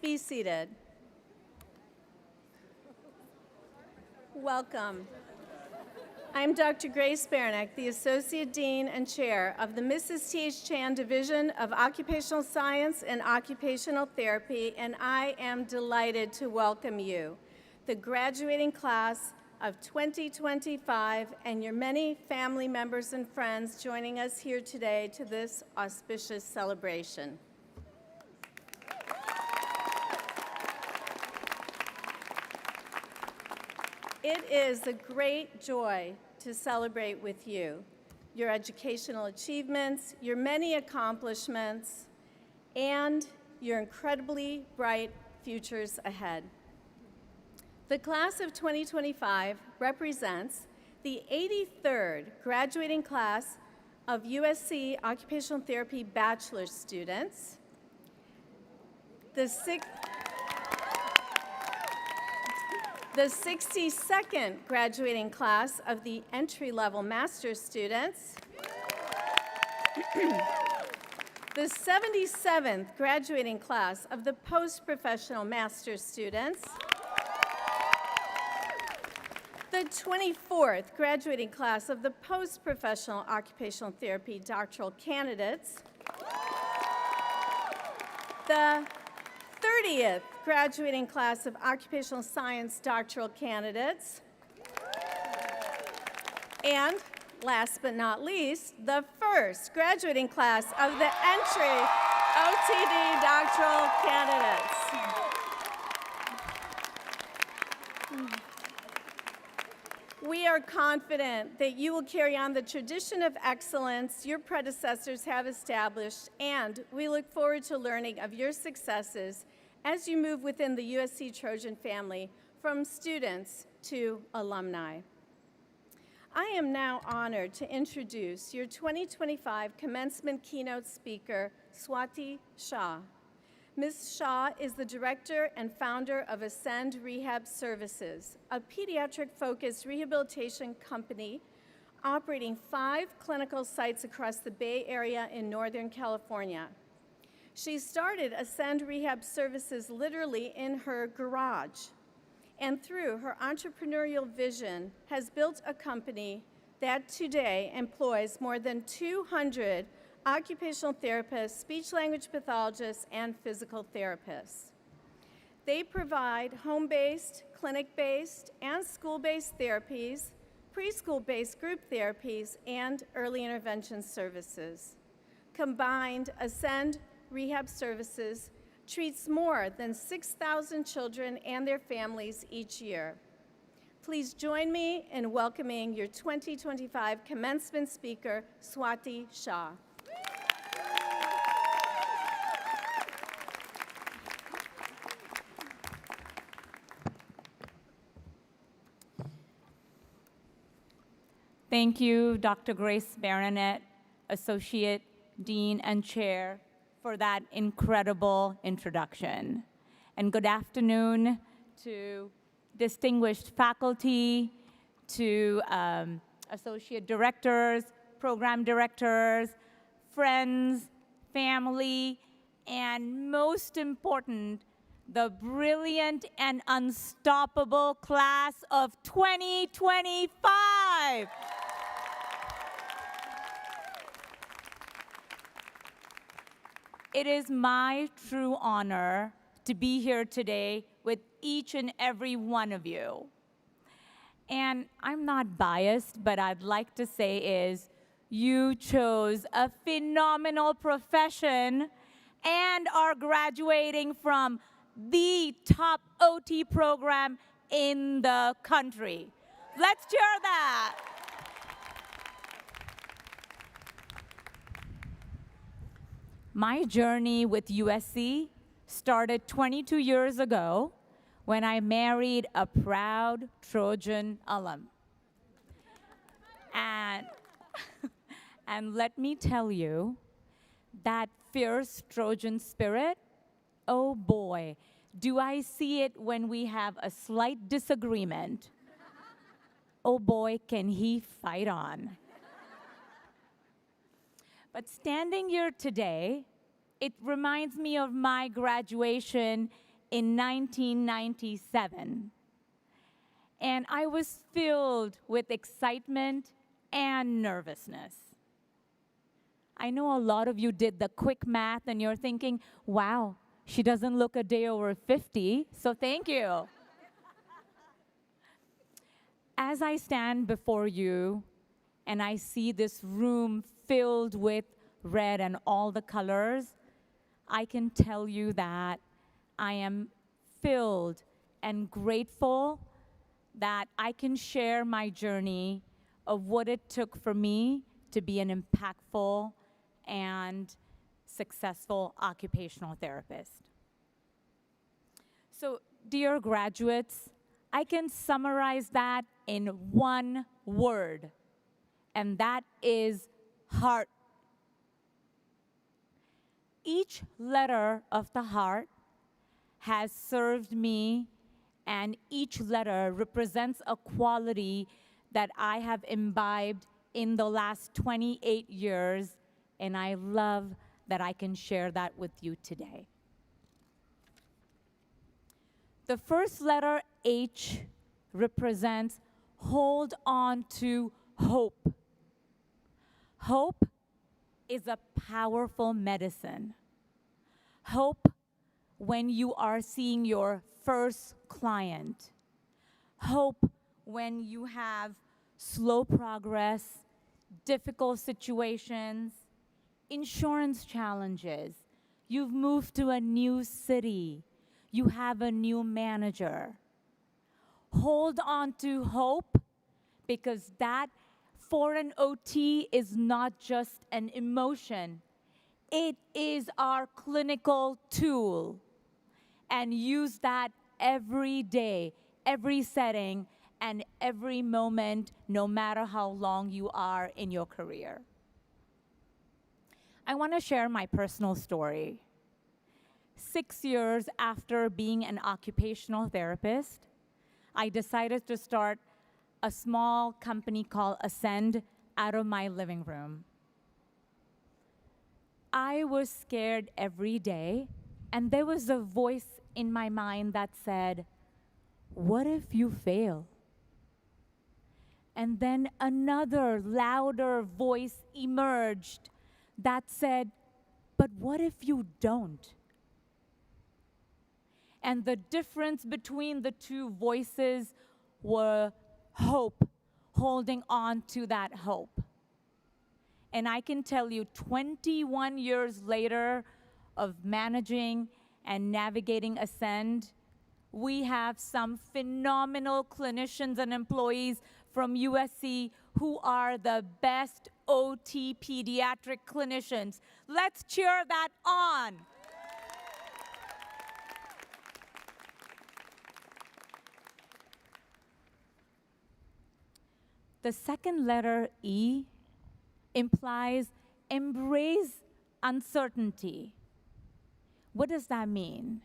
Please be seated. Welcome. I'm Dr. Grace Baranek, the Associate Dean and Chair of the Mrs. T.H. Chan Division of Occupational Science and Occupational Therapy, and I am delighted to welcome you, the graduating class of 2025, and your many family members and friends joining us here today to this auspicious celebration. It is a great joy to celebrate with you, your educational achievements, your many accomplishments, and your incredibly bright futures ahead. The class of 2025 represents the 83rd graduating class of USC Occupational Therapy Bachelor students, the 62nd graduating class of the entry-level master's students, the 77th graduating class of the post-professional master's students, the 24th graduating class of the post-professional occupational therapy doctoral candidates, the 30th graduating class of occupational science doctoral candidates, and last but not least, the first graduating class of the entry OTD doctoral candidates. We are confident that you will carry on the tradition of excellence your predecessors have established, and we look forward to learning of your successes as you move within the USC Trojan family from students to alumni. I am now honored to introduce your 2025 Commencement Keynote speaker, Swati Shah. Ms. Shah is the director and founder of Ascend Rehab Services, a pediatric-focused rehabilitation company operating 5 clinical sites across the Bay Area in Northern California. She started Ascend Rehab Services literally in her garage, and through her entrepreneurial vision has built a company that today employs more than 200 occupational therapists, speech-language pathologists, and physical therapists. They provide home-based, clinic-based, and school-based therapies, preschool-based group therapies, and early intervention services. Combined, Ascend Rehab Services treats more than 6,000 children and their families each year. Please join me in welcoming your 2025 commencement speaker, Swati Shah. Thank you, Dr. Grace Baranet, Associate Dean and Chair, for that incredible introduction. And good afternoon to distinguished faculty, to associate directors, program directors, friends, family, and most important, the brilliant and unstoppable class of 2025. It is my true honor to be here today with each and every one of you. And I'm not biased, but I'd like to say is you chose a phenomenal profession and are graduating from the top OT program in the country. Let's cheer that. My journey with USC started 22 years ago when I married a proud Trojan alum. And let me tell you, that fierce Trojan spirit, oh boy, do I see it when we have a slight disagreement. Oh boy, can he fight on. But standing here today, it reminds me of my graduation in 1997. And I was filled with excitement and nervousness. I know a lot of you did the quick math and you're thinking, wow, she doesn't look a day over 50, so thank you. As I stand before you and I see this room filled with red and all the colors, I can tell you that I am filled and grateful that I can share my journey of what it took for me to be an impactful and successful occupational therapist. So, dear graduates, I can summarize that in one word, and that is heart. Each letter of the heart has served me, and each letter represents a quality that I have imbibed in the last 28 years, and I love that I can share that with you today. The first letter, H, represents hold on to hope. Hope is a powerful medicine. Hope when you are seeing your first client. Hope when you have slow progress, difficult situations, insurance challenges. You've moved to a new city. You have a new manager. Hold on to hope, because that for an OT is not just an emotion. It is our clinical tool. And use that every day, every setting, and every moment, no matter how long you are in your career. I want to share my personal story. 6 years after being an occupational therapist, I decided to start a small company called Ascend out of my living room. I was scared every day, and there was a voice in my mind that said, what if you fail? And then another louder voice emerged that said, but what if you don't? And the difference between the two voices were hope, holding on to that hope. And I can tell you, 21 years later of managing and navigating Ascend, we have some phenomenal clinicians and employees from USC who are the best OT pediatric clinicians. Let's cheer that on. The second letter, E, implies embrace uncertainty. What does that mean?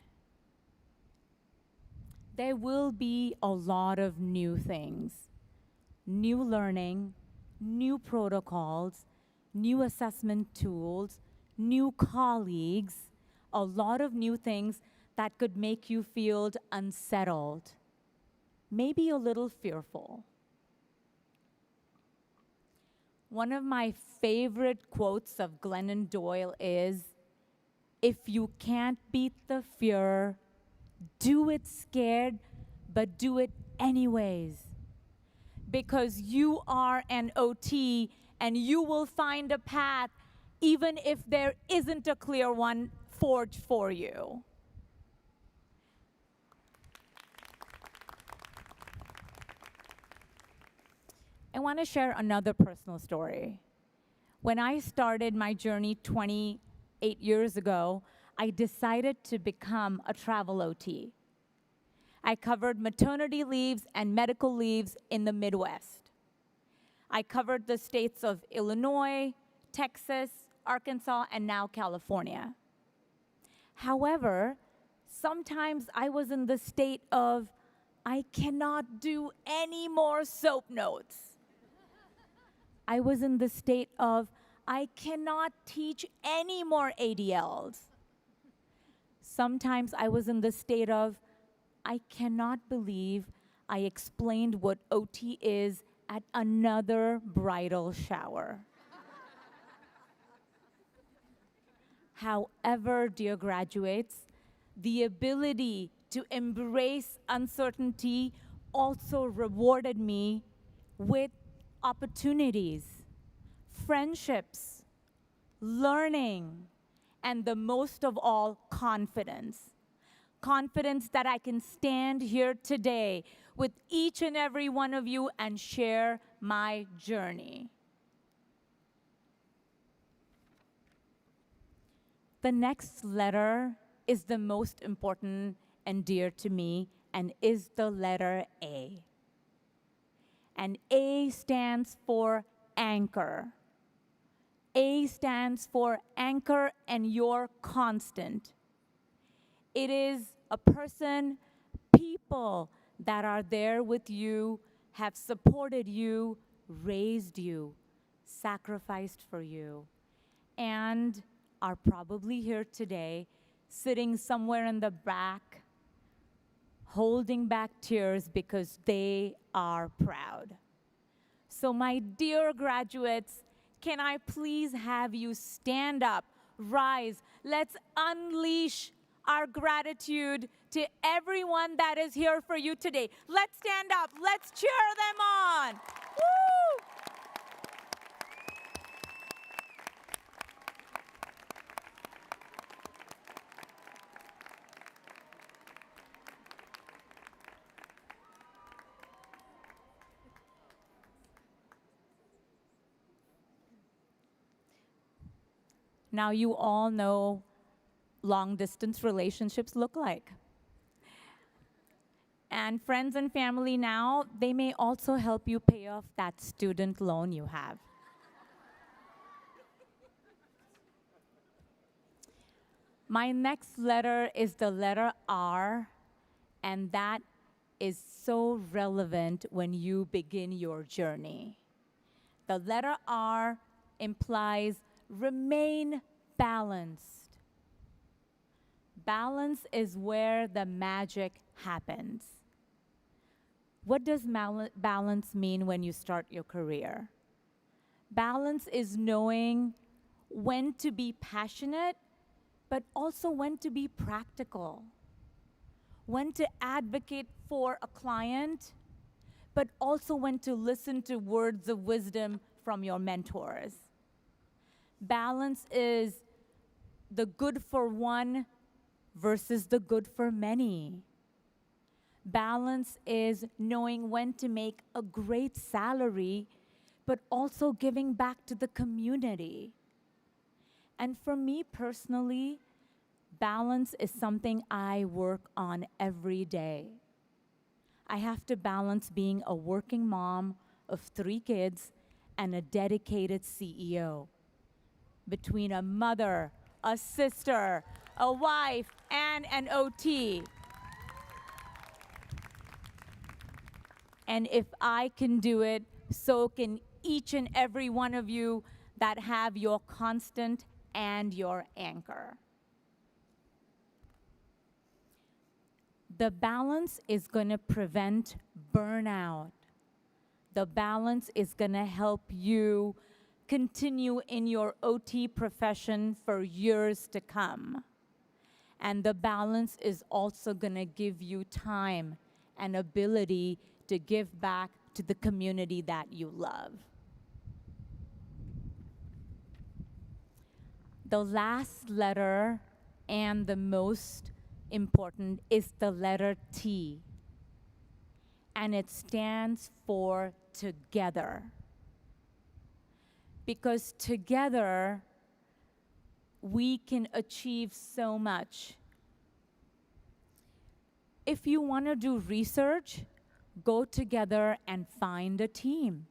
There will be a lot of new things, new learning, new protocols, new assessment tools, new colleagues, a lot of new things that could make you feel unsettled, maybe a little fearful. One of my favorite quotes of Glennon Doyle is, if you can't beat the fear, do it scared, but do it anyways. Because you are an OT and you will find a path even if there isn't a clear one forged for you. I want to share another personal story. When I started my journey 28 years ago, I decided to become a travel OT. I covered maternity leaves and medical leaves in the Midwest. I covered the states of Illinois, Texas, Arkansas, and now California. However, sometimes I was in the state of, I cannot do any more SOAP notes. I was in the state of, I cannot teach any more ADLs. Sometimes I was in the state of, I cannot believe I explained what OT is at another bridal shower. However, dear graduates, the ability to embrace uncertainty also rewarded me with opportunities, friendships, learning, and the most of all, confidence. Confidence that I can stand here today with each and every one of you and share my journey. The next letter is the most important and dear to me and is the letter A. And A stands for anchor. A stands for anchor and your constant. It is a person, people that are there with you, have supported you, raised you, sacrificed for you, and are probably here today, sitting somewhere in the back, holding back tears because they are proud. So my dear graduates, can I please have you stand up, rise, let's unleash our gratitude to everyone that is here for you today. Let's stand up, let's cheer them on. Woo! Now you all know long-distance relationships look like. And friends and family now, they may also help you pay off that student loan you have. My next letter is the letter R, and that is so relevant when you begin your journey. The letter R implies remain balanced. Balance is where the magic happens. What does balance mean when you start your career? Balance is knowing when to be passionate, but also when to be practical. When to advocate for a client, but also when to listen to words of wisdom from your mentors. Balance is the good for one versus the good for many. Balance is knowing when to make a great salary, but also giving back to the community. And for me personally, balance is something I work on every day. I have to balance being a working mom of 3 kids and a dedicated CEO. Between a mother, a sister, a wife, and an OT. And if I can do it, so can each and every one of you that have your constant and your anchor. The balance is going to prevent burnout. The balance is going to help you continue in your OT profession for years to come. And the balance is also going to give you time and ability to give back to the community that you love. The last letter and the most important is the letter T. And it stands for together. Because together, we can achieve so much. If you want to do research, go together and find a team.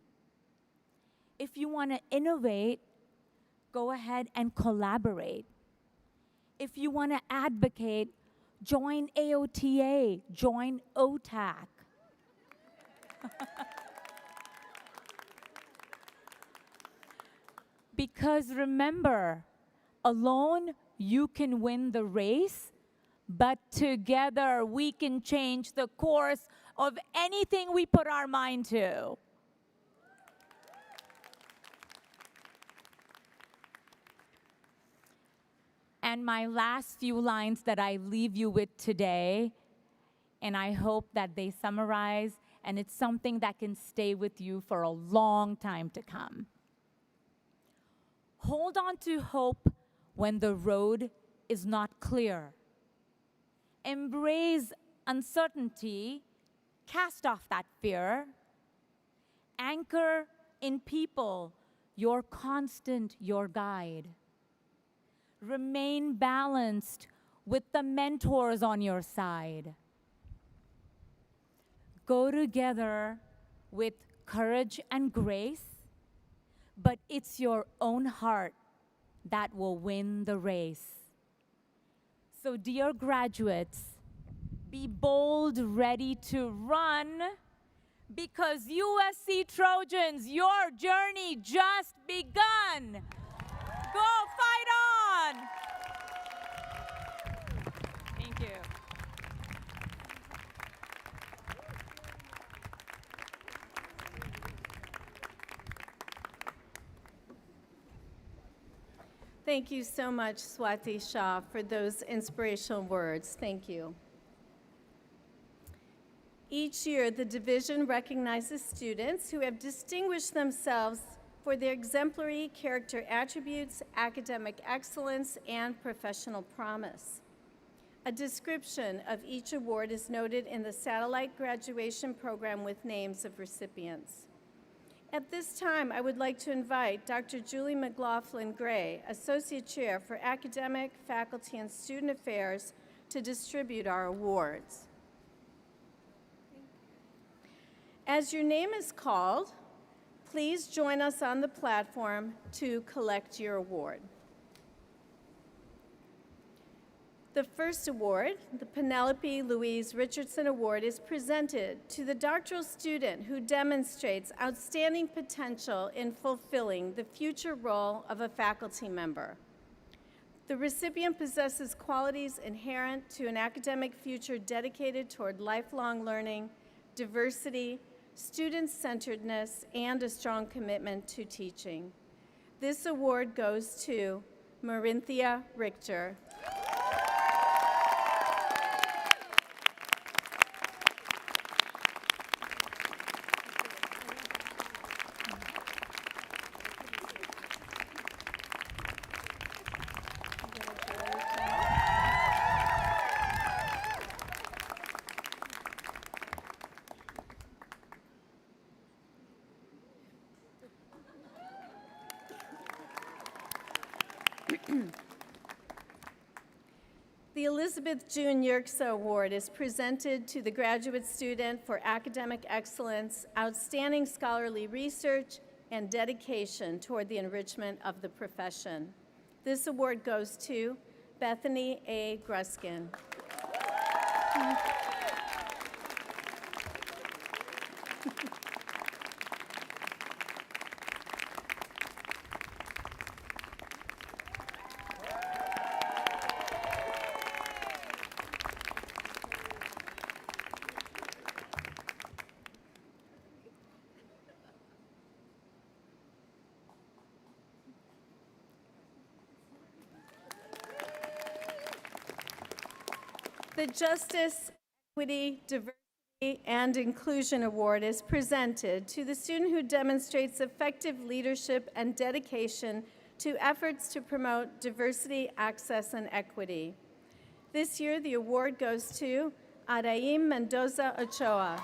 If you want to innovate, go ahead and collaborate. If you want to advocate, join AOTA, join OTAC. Because remember, alone you can win the race, but together we can change the course of anything we put our mind to. And my last few lines that I leave you with today, and I hope that they summarize, and it's something that can stay with you for a long time to come. Hold on to hope when the road is not clear. Embrace uncertainty, cast off that fear. Anchor in people, your constant, your guide. Remain balanced with the mentors on your side. Go together with courage and grace, but it's your own heart that will win the race. So, dear graduates, be bold, ready to run, because USC Trojans, your journey just begun. Go fight on! Thank you. Thank you so much, Swati Shah, for those inspirational words. Thank you. Each year, the division recognizes students who have distinguished themselves for their exemplary character attributes, academic excellence, and professional promise. A description of each award is noted in the satellite graduation program with names of recipients. At this time, I would like to invite Dr. Julie McLaughlin-Gray, Associate Chair for Academic, Faculty, and Student Affairs, to distribute our awards. As your name is called, please join us on the platform to collect your award. The first award, the Penelope Louise Richardson Award, is presented to the doctoral student who demonstrates outstanding potential in fulfilling the future role of a faculty member. The recipient possesses qualities inherent to an academic future dedicated toward lifelong learning, diversity, student-centeredness, and a strong commitment to teaching. This award goes to Marinthia Richter. The Elizabeth June Yerxa Award is presented to the graduate student for academic excellence, outstanding scholarly research, and dedication toward the enrichment of the profession. This award goes to Bethany A. Gruskin. The Justice, Equity, Diversity, and Inclusion Award is presented to the student who demonstrates effective leadership and dedication to efforts to promote diversity, access, and equity. This year, the award goes to Adaim Mendoza Ochoa.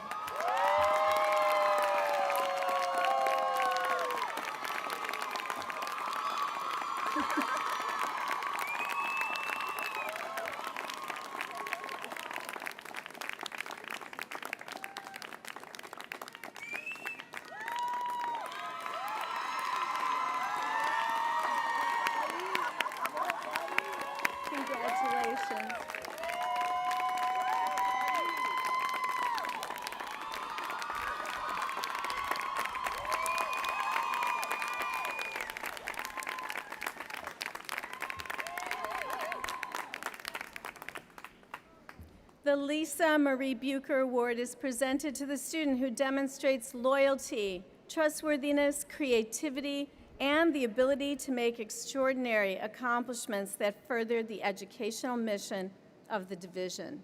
Congratulations. The Lisa Marie Bucher Award is presented to the student who demonstrates loyalty, trustworthiness, creativity, and the ability to make extraordinary accomplishments that further the educational mission of the division.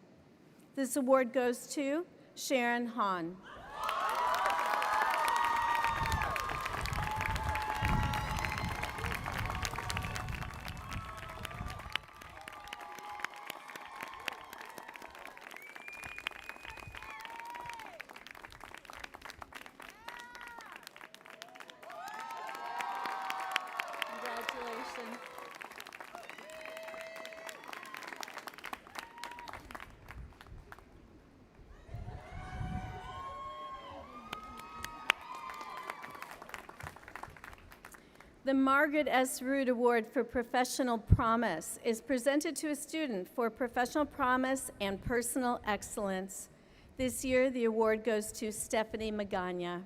This award goes to Sharon Hahn. Congratulations. The Margaret S. Root Award for Professional Promise is presented to a student for professional promise and personal excellence. This year, the award goes to Stephanie Magana.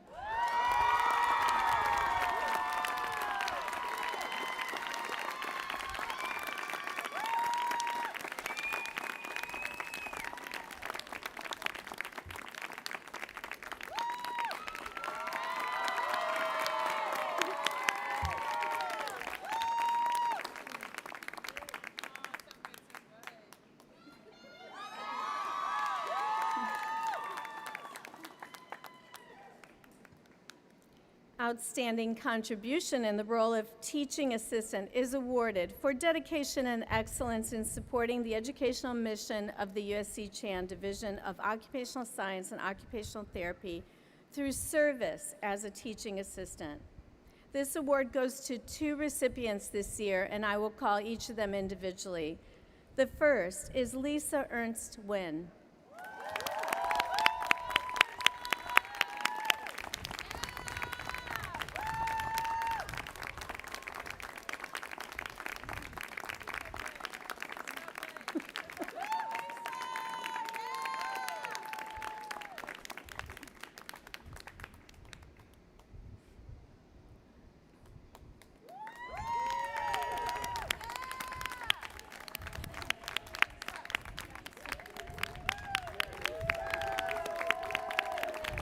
Outstanding contribution in the role of teaching assistant is awarded for dedication and excellence in supporting the educational mission of the USC Chan Division of Occupational Science and Occupational Therapy through service as a teaching assistant. This award goes to 2 recipients this year, and I will call each of them individually. The first is Lisa Ernst Wynn.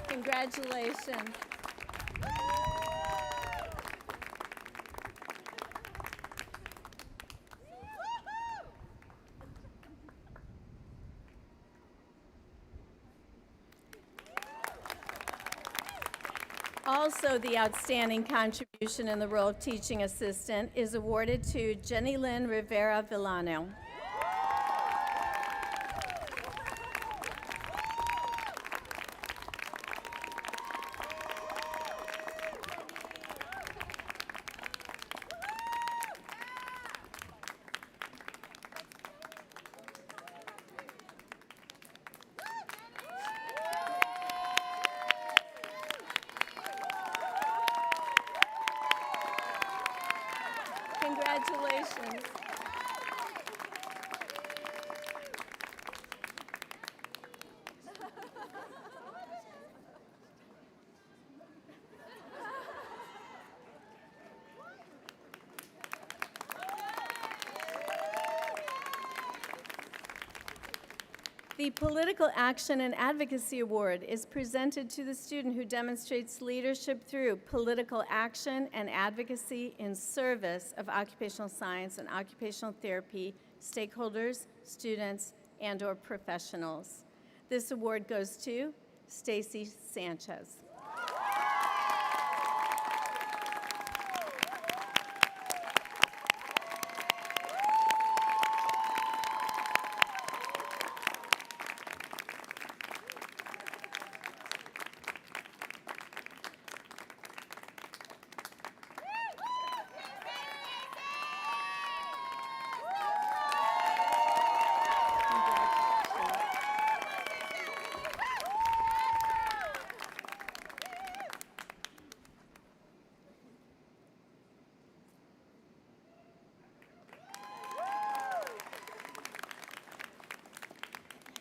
Congratulations. Also, the outstanding contribution in the role of teaching assistant is awarded to Jenny Lynn Rivera Villano. Congratulations. The Political Action and Advocacy Award is presented to the student who demonstrates leadership through political action and advocacy in service of occupational science and occupational therapy stakeholders, students, and/or professionals. This award goes to Stacy Sanchez.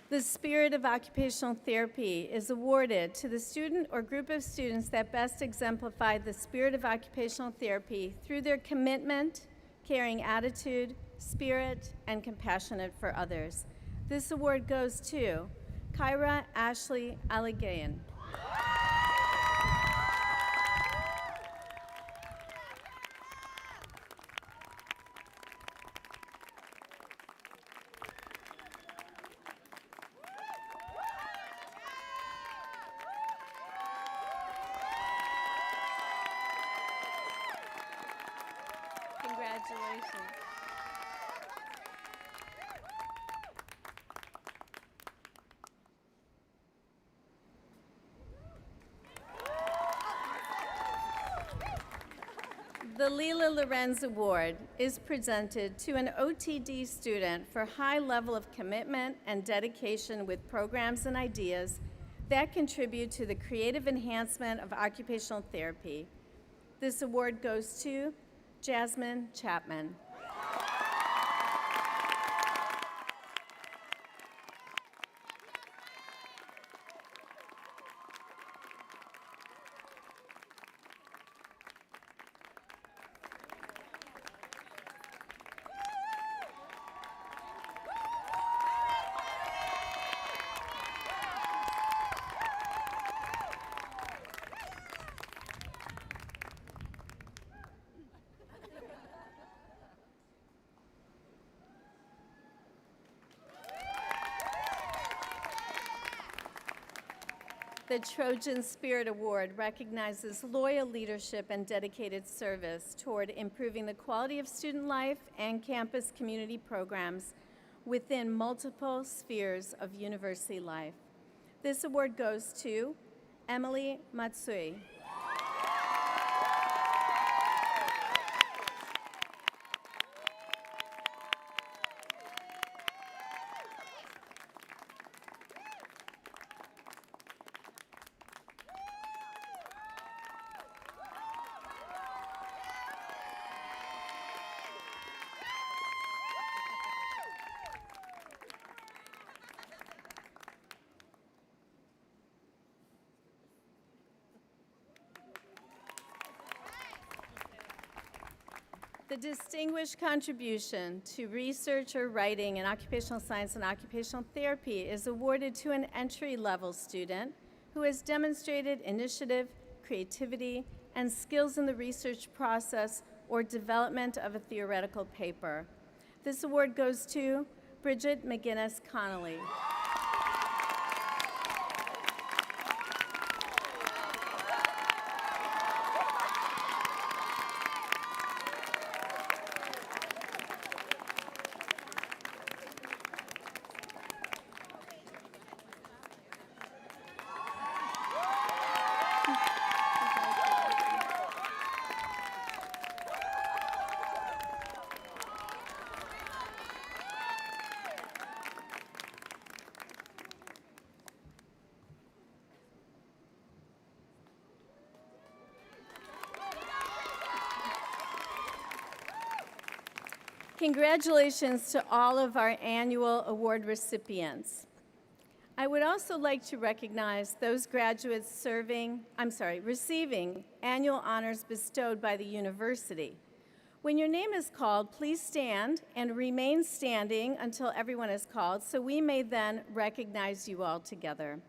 The Spirit of Occupational Therapy is awarded to the student or group of students that best exemplify the spirit of occupational therapy through their commitment, caring attitude, spirit, and compassionate for others. This award goes to Kyra Ashley Allegayan. Congratulations. The Leela Lorenz Award is presented to an OTD student for high level of commitment and dedication with programs and ideas that contribute to the creative enhancement of occupational therapy. This award goes to Jasmine Chapman. The Trojan Spirit Award recognizes loyal leadership and dedicated service toward improving the quality of student life and campus community programs within multiple spheres of university life. This award goes to Emily Matsui. The distinguished contribution to research or writing in occupational science and occupational therapy is awarded to an entry-level student who has demonstrated initiative, creativity, and skills in the research process or development of a theoretical paper. This award goes to Bridget McGinnis Connolly. Congratulations to all of our annual award recipients. I would also like to recognize those graduates receiving annual honors bestowed by the university. When your name is called, please stand and remain standing until everyone is called, so we may then recognize you all together.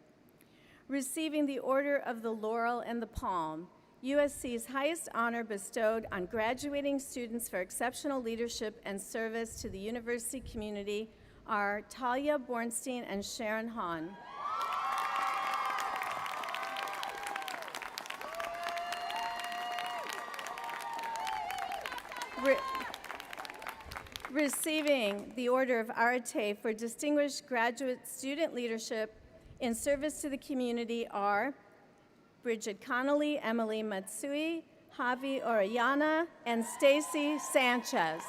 Receiving the Order of the Laurel and the Palm, USC's highest honor bestowed on graduating students for exceptional leadership and service to the university community are Talia Bornstein and Sharon Hahn. Receiving the Order of Arete for distinguished graduate student leadership in service to the community are Bridget Connolly, Emily Matsui, Javi Orellana, and Stacy Sanchez.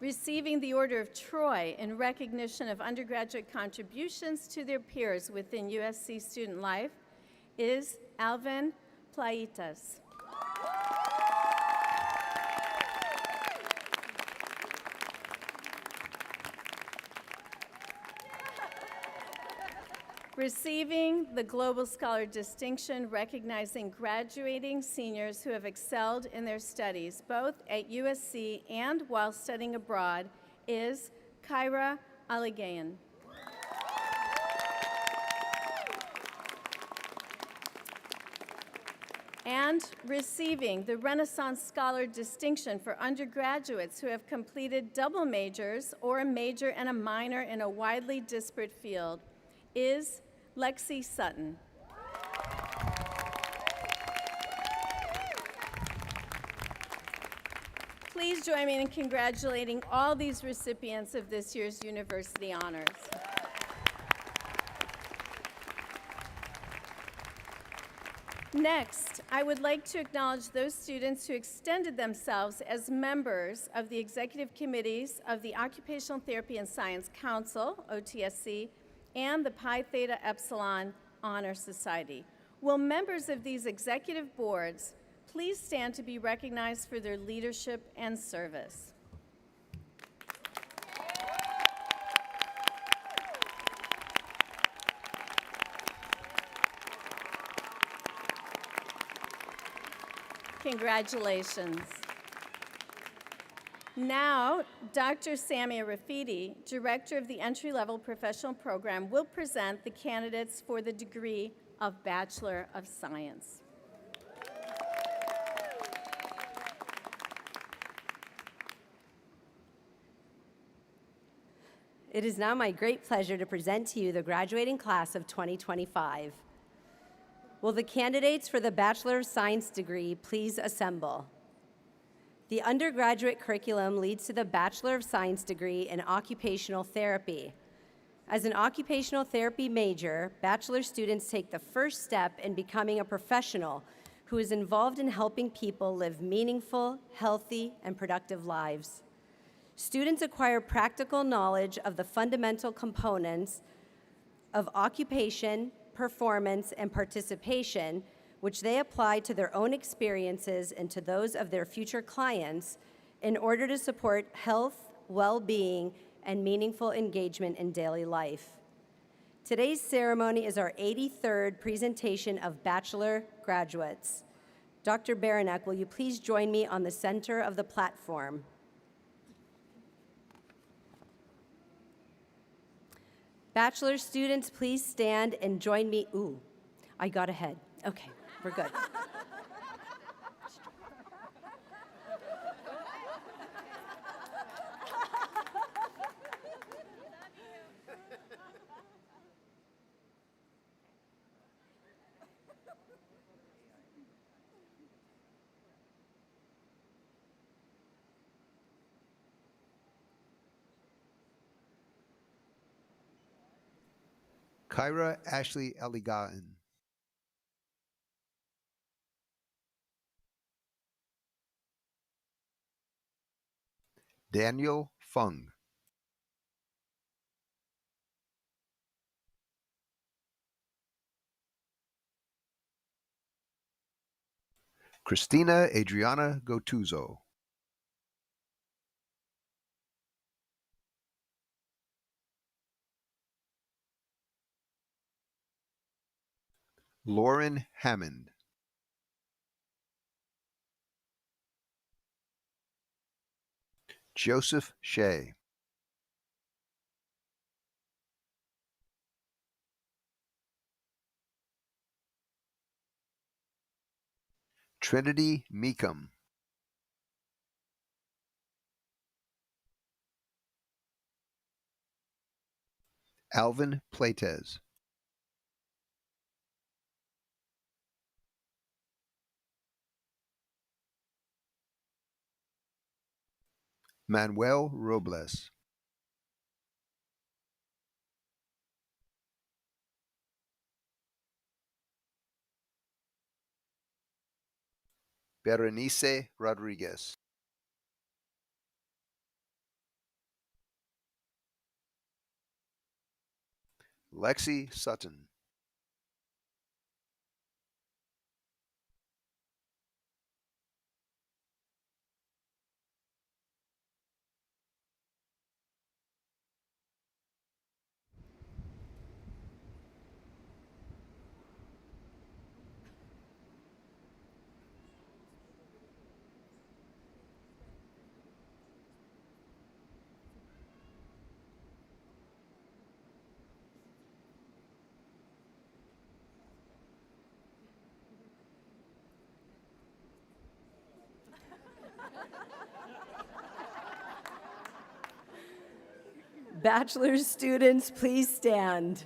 Receiving the Order of Troy in recognition of undergraduate contributions to their peers within USC student life is Alvin Plaitas. Receiving the Global Scholar Distinction recognizing graduating seniors who have excelled in their studies, both at USC and while studying abroad, is Kyra Aligayan. And receiving the Renaissance Scholar Distinction for undergraduates who have completed double majors or a major and a minor in a widely disparate field is Lexi Sutton. Please join me in congratulating all these recipients of this year's university honors. Next, I would like to acknowledge those students who extended themselves as members of the executive committees of the Occupational Therapy and Science Council, OTSC, and the Pi Theta Epsilon Honor Society. Will members of these executive boards please stand to be recognized for their leadership and service? Congratulations. Now, Dr. Samia Rafidi, Director of the Entry-Level Professional Program, will present the candidates for the degree of Bachelor of Science. It is now my great pleasure to present to you the graduating class of 2025. Will the candidates for the Bachelor of Science degree please assemble? The undergraduate curriculum leads to the Bachelor of Science degree in Occupational Therapy. As an occupational therapy major, bachelor students take the first step in becoming a professional who is involved in helping people live meaningful, healthy, and productive lives. Students acquire practical knowledge of the fundamental components of occupation, performance, and participation, which they apply to their own experiences and to those of their future clients in order to support health, well-being, and meaningful engagement in daily life. Today's ceremony is our 83rd presentation of bachelor graduates. Dr. Baranek, will you please join me on the center of the platform? Bachelor students, please stand and join me. Ooh, I got ahead. Okay, we're good. Kyra Ashley Aligayan. Daniel Fung. Christina Adriana Gotuzo. Lauren Hammond. Joseph Shea. Trinity Meekum. Alvin Plates. Manuel Robles. Berenice Rodriguez. Lexi Sutton. Bachelor's students, please stand.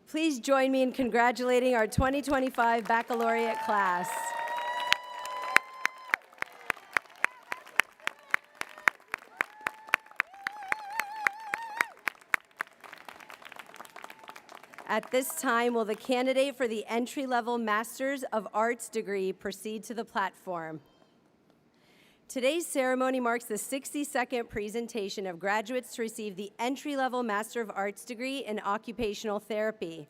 Please join me in congratulating our 2025 baccalaureate class. At this time, will the candidate for the entry-level Master's of Arts degree proceed to the platform? Today's ceremony marks the 62nd presentation of graduates to receive the entry-level Master of Arts degree in Occupational Therapy.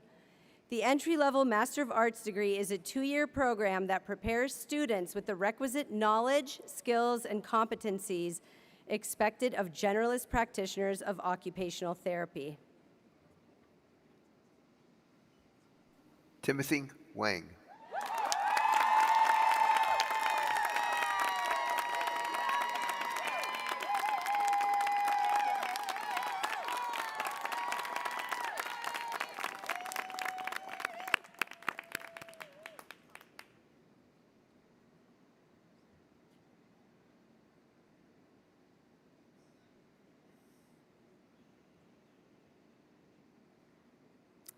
The entry-level Master of Arts degree is a 2-year program that prepares students with the requisite knowledge, skills, and competencies expected of generalist practitioners of occupational therapy. Timothy Wang.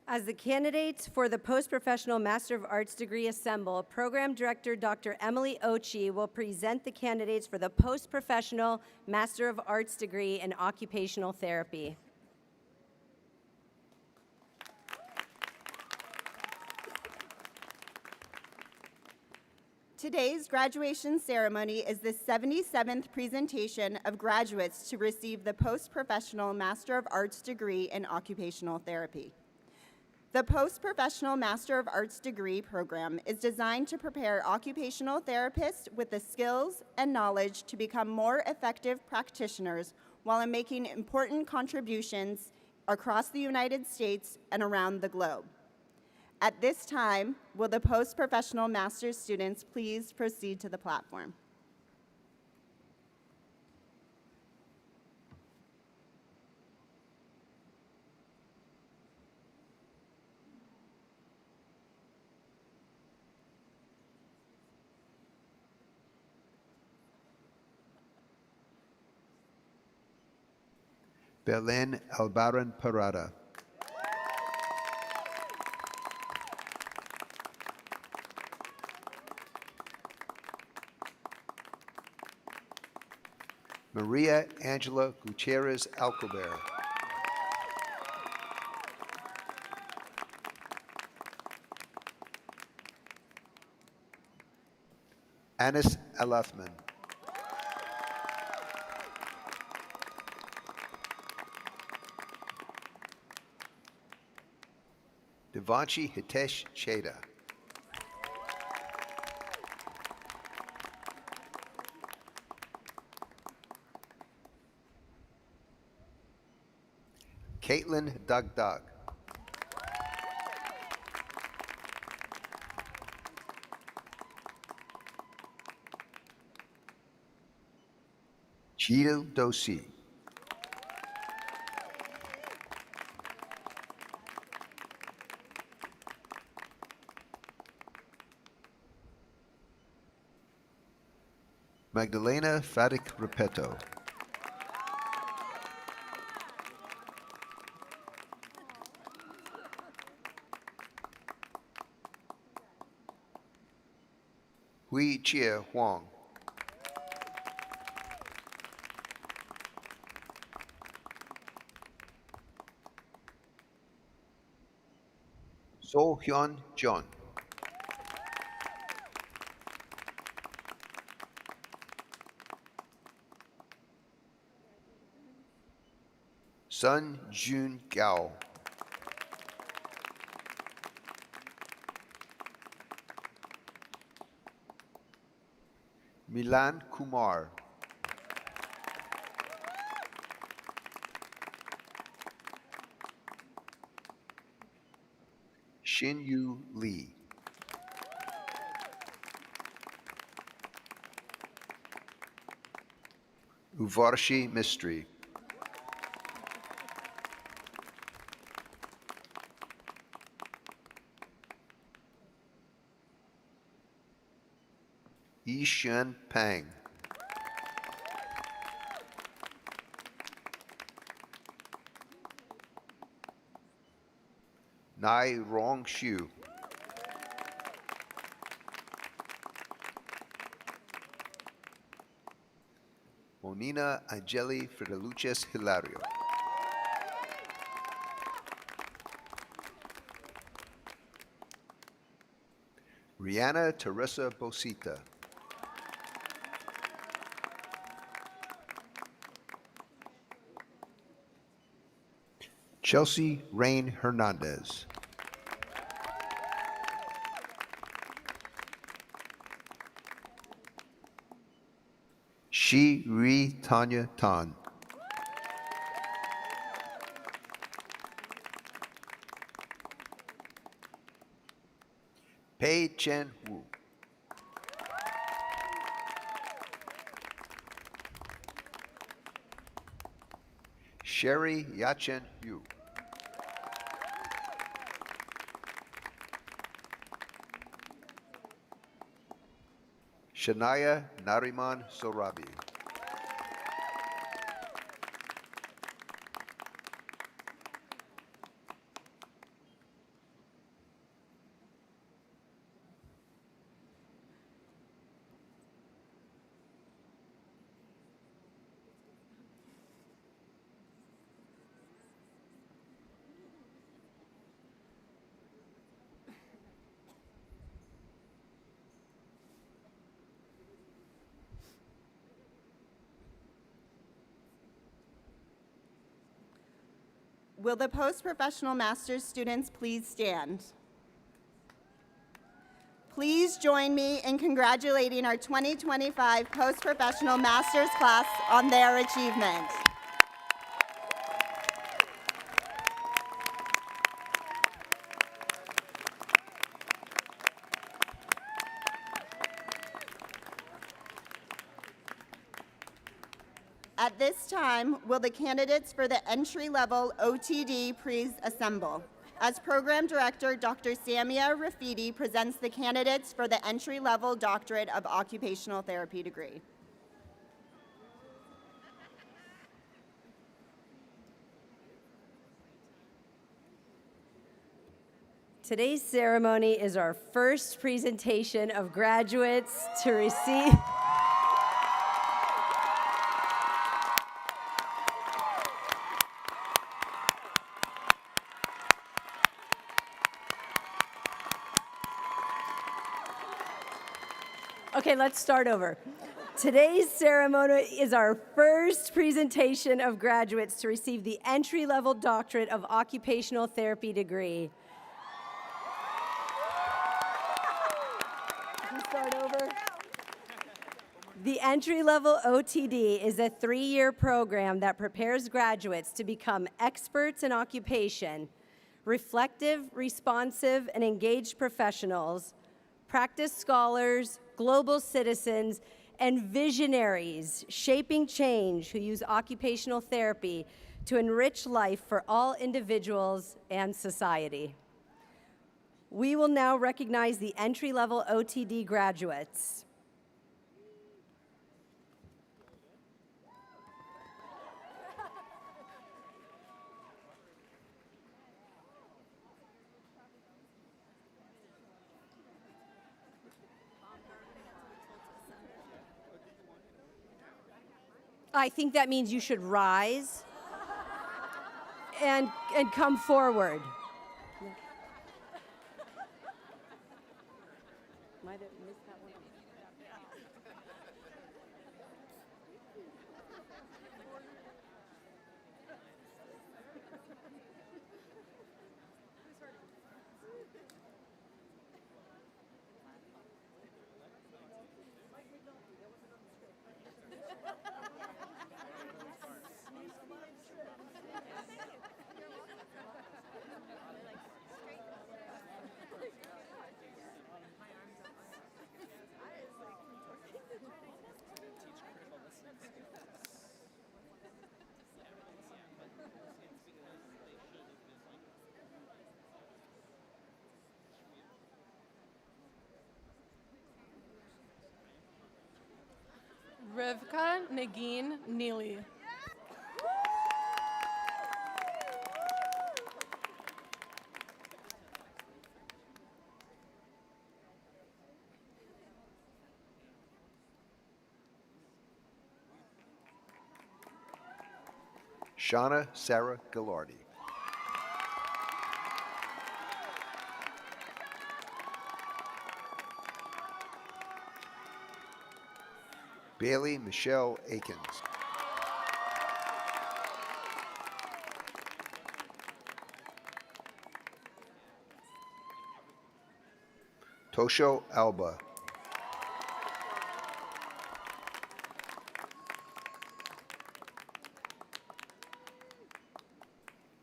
As the candidates for the post-professional Master of Arts degree assemble, Program Director Dr. Emily Ochi will present the candidates for the post-professional Master of Arts degree in Occupational Therapy. Today's graduation ceremony is the 77th presentation of graduates to receive the post-professional Master of Arts degree in Occupational Therapy. The Post-Professional Master of Arts degree program is designed to prepare occupational therapists with the skills and knowledge to become more effective practitioners while making important contributions across the United States and around the globe. At this time, will the post-professional master's students please proceed to the platform? Belen Albaran Parada. Maria Angela Gutierrez Alcober. Anis Alathman. Devanshi Hitesh Cheda. Caitlin Dugdug. Cheetal Dosi. Magdalena Fadik Repeto. Hui Chia Huang. So Hyun John. Sun Jun Gao. Milan Kumar. Shin Yu Lee. Uvarshi Mistry. Yishan Pang. Nai Rong Shu. Monina Angeli Fridaluces Hilario. Rihanna Teresa Bosita. Chelsea Rain Hernandez. Shi Ri Tanya Tan. Pei Chen Wu. Sherry Yachen Yu. Shania Nariman Sorabi. Will the post-professional master's students please stand? Please join me in congratulating our 2025 post-professional master's class on their achievement. At this time, will the candidates for the entry-level OTD please assemble? As Program Director, Dr. Samia Rafidi presents the candidates for the entry-level Doctorate of Occupational Therapy degree. Today's ceremony is our first presentation of graduates to receive. Okay, let's start over. Today's ceremony is our first presentation of graduates to receive the entry-level Doctorate of Occupational Therapy degree. Can we start over? The entry-level OTD is a 3-year program that prepares graduates to become experts in occupation, reflective, responsive, and engaged professionals, practice scholars, global citizens, and visionaries shaping change who use occupational therapy to enrich life for all individuals and society. We will now recognize the entry-level OTD graduates. I think that means you should rise and come forward. Might have missed that one. Rivka Nagin Neely. Shauna Sarah Gilardi. Bailey Michelle Akins. Tosho Alba.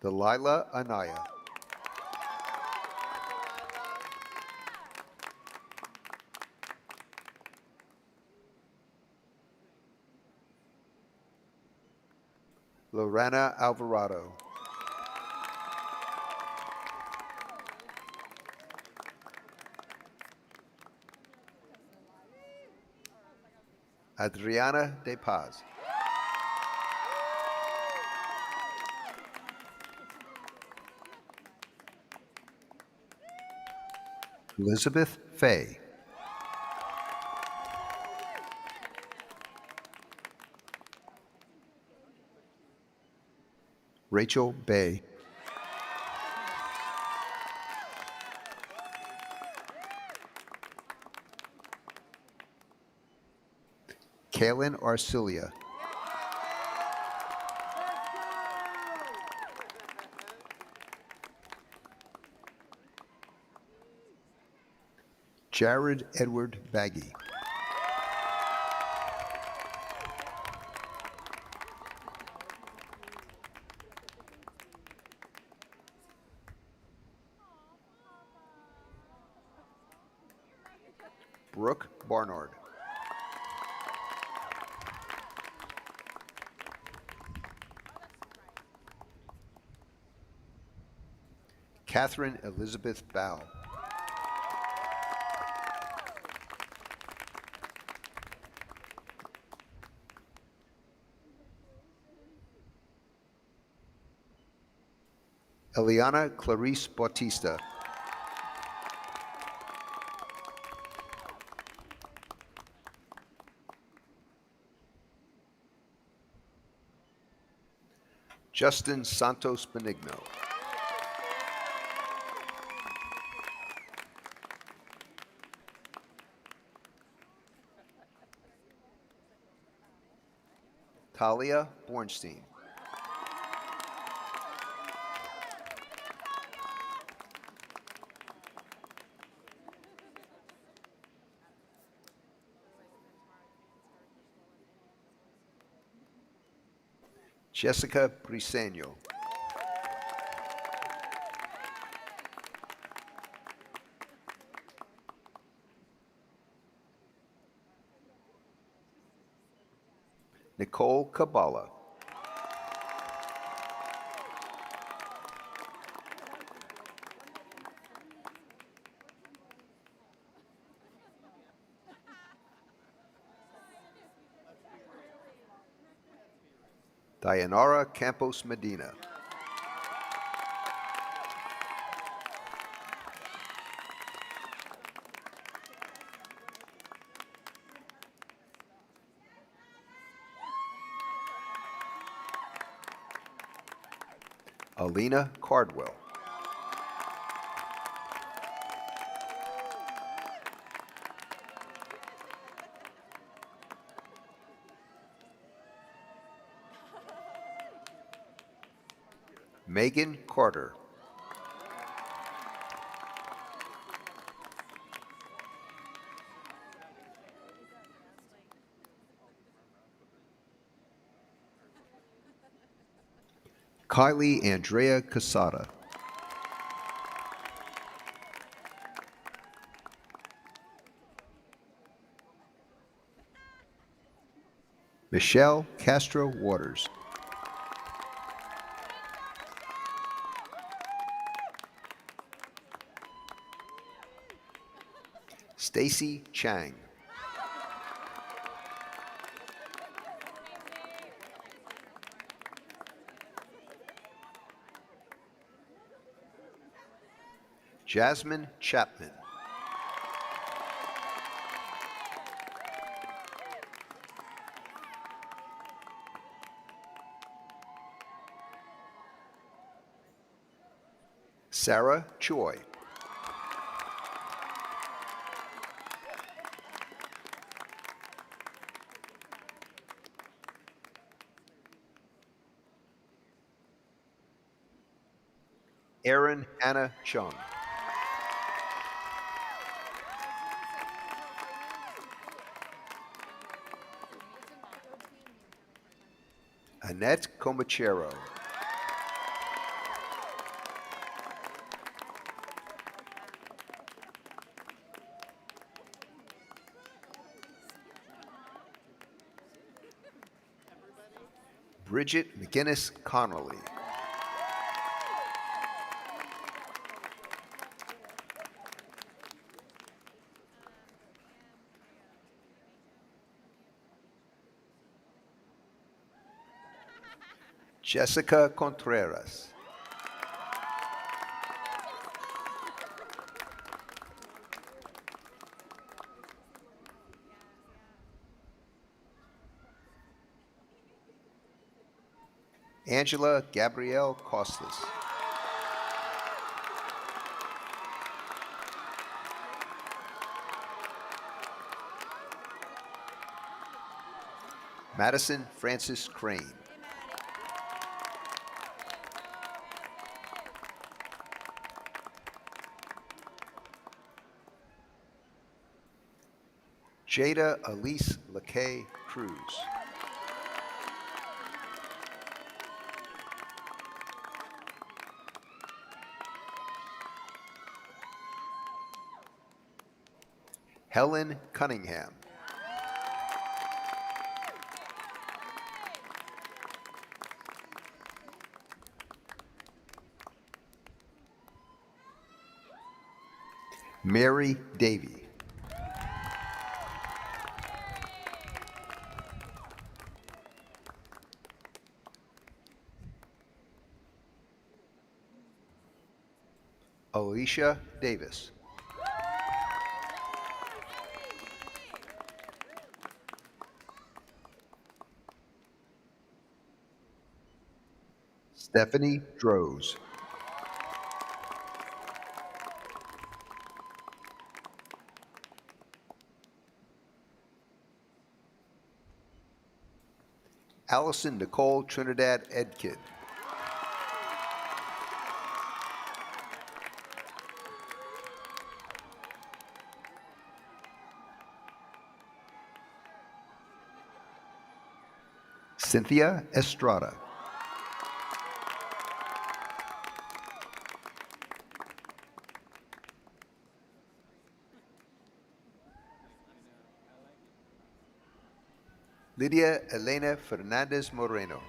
Delilah Anaya. Lorena Alvarado. Adriana De Paz. Elizabeth Fay. Rachel Bay. Kaylin Arcilia. Jared Edward Baggy. Brooke Barnard. Catherine Elizabeth Bow. Eliana Clarice Bautista. Justin Santos Benigno. Talia Bornstein. Jessica Briseño. Nicole Cabala. Dayanara Campos Medina. Alina Cardwell. Megan Carter. Kylie Andrea Casada. Michelle Castro Waters. Stacy Chang. Jasmine Chapman. Sarah Choi. Erin Hannah Chung. Annette Comachero. Bridget McGinnis Connolly. Jessica Contreras. Angela Gabrielle Costas. Madison Francis Crane. Jada Elise LeKay Cruz. Helen Cunningham. Mary Davy. Alicia Davis. Stephanie Droz. Allison Nicole Trinidad Edkid. Cynthia Estrada. Lydia Elena Fernandez Moreno.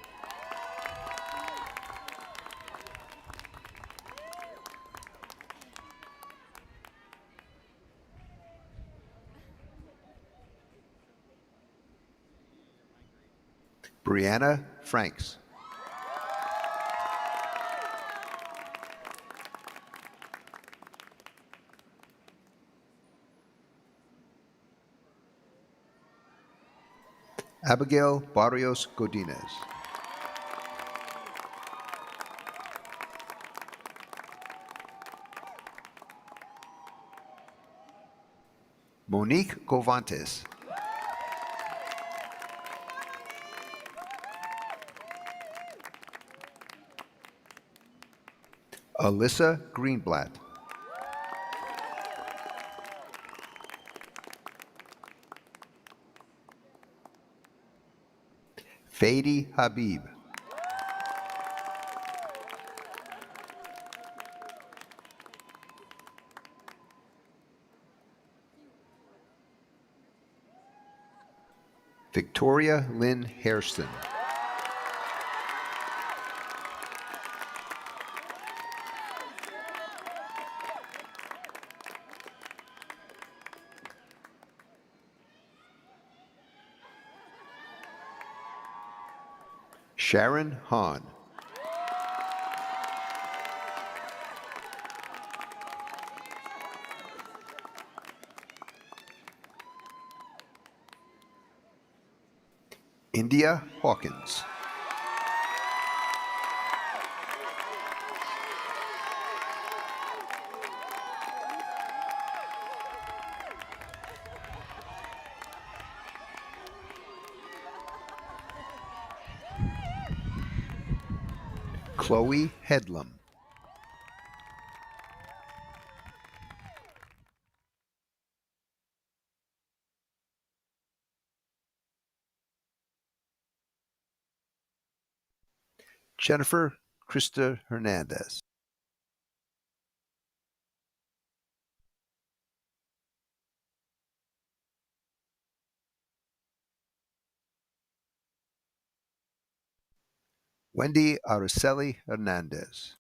Brianna Franks. Abigail Barrios Godinez. Monique Govantes. Alyssa Greenblatt. Fadi Habib. Victoria Lynn Hairston. Sharon Hahn. India Hawkins. Chloe Headlam. Jennifer Krista Hernandez. Wendy Araceli Hernandez.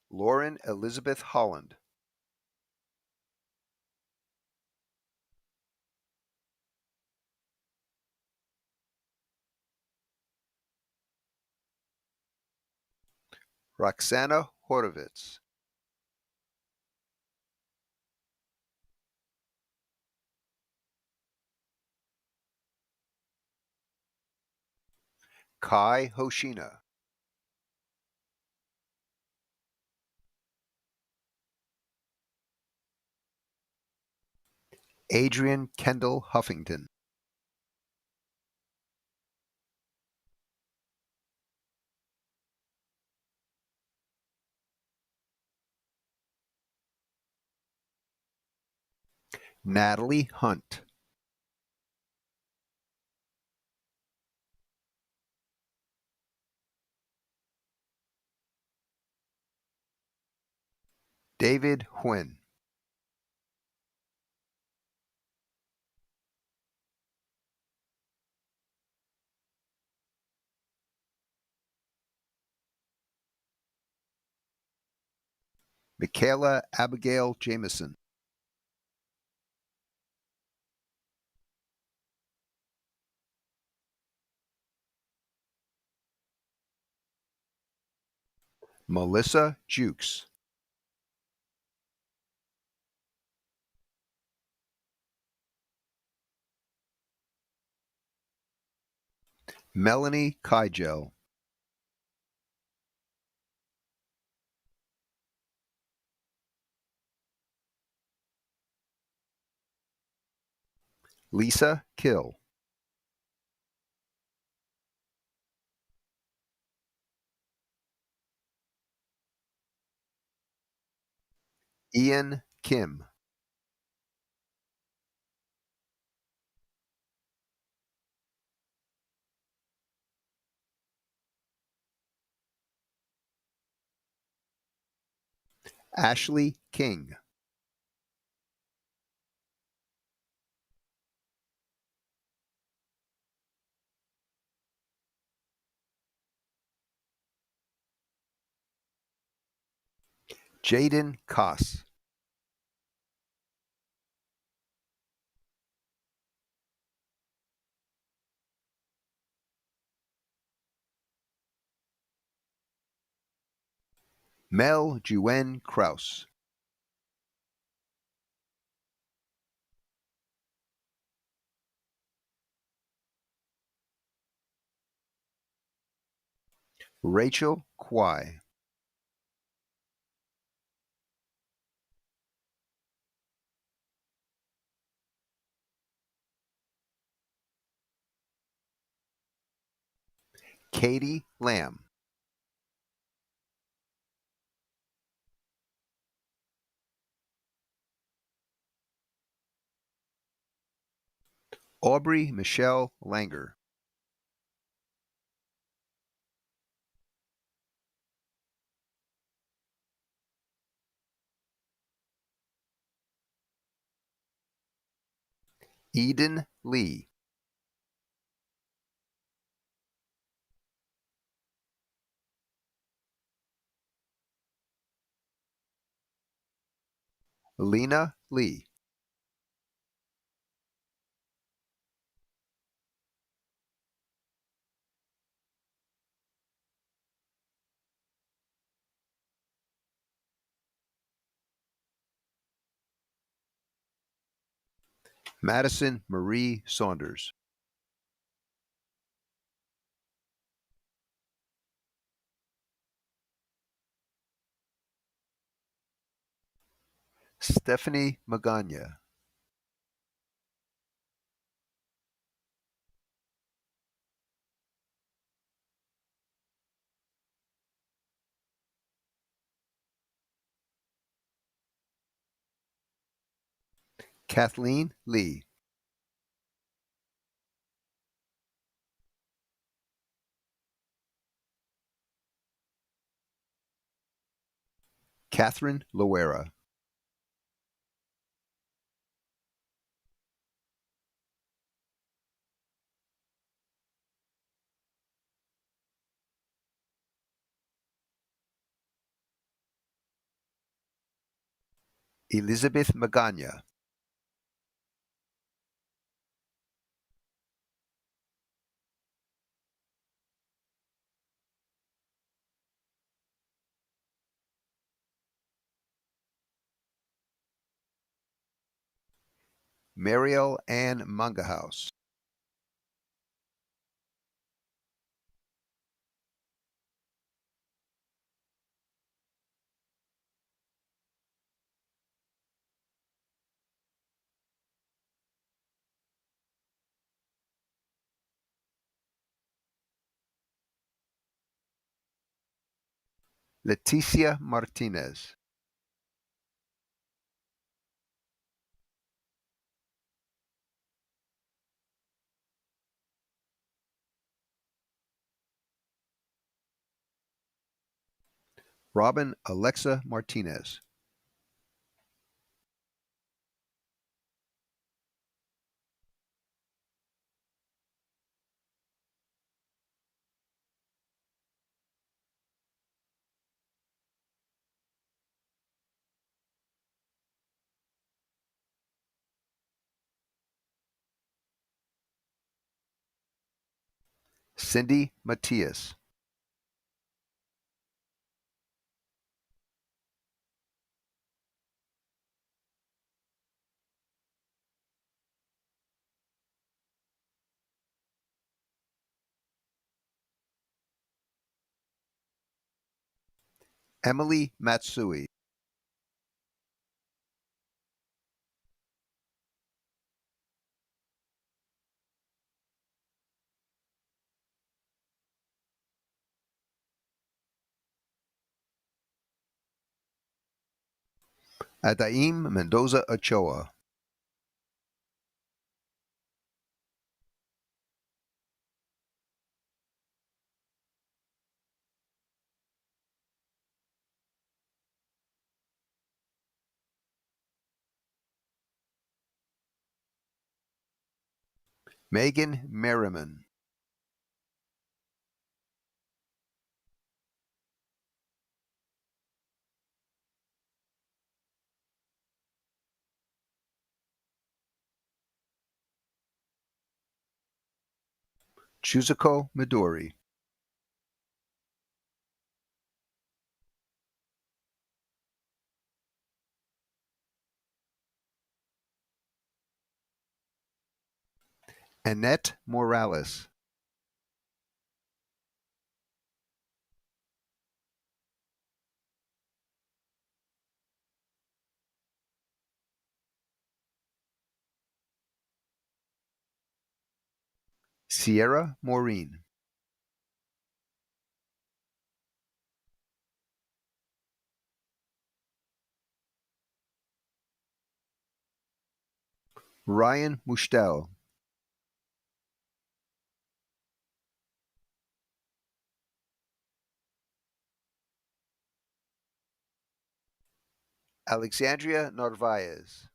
Lauren Elizabeth Holland. Roxana Horovitz. Kai Hoshina. Adrian Kendall Huffington. Natalie Hunt. David Huynh. Michaela Abigail Jameson. Melissa Jukes. Melanie Kygel. Lisa Kill. Ian Kim. Ashley King. Jaden Koss. Mel Juen Kraus. Rachel Kwai. Katie Lamb. Aubrey Michelle Langer. Eden Lee. Lena Lee. Madison Marie Saunders. Stephanie Magana. Kathleen Lee. Catherine Loera. Elizabeth Magana. Mariel Ann Mangahouse. Leticia Martinez. Robin Alexa Martinez. Cindy Matias. Emily Matsui. Adaim Mendoza Ochoa. Megan Merriman. Chuzuko Midori. Annette Morales. Sierra Maureen. Ryan Mustel. Alexandria Narvaez.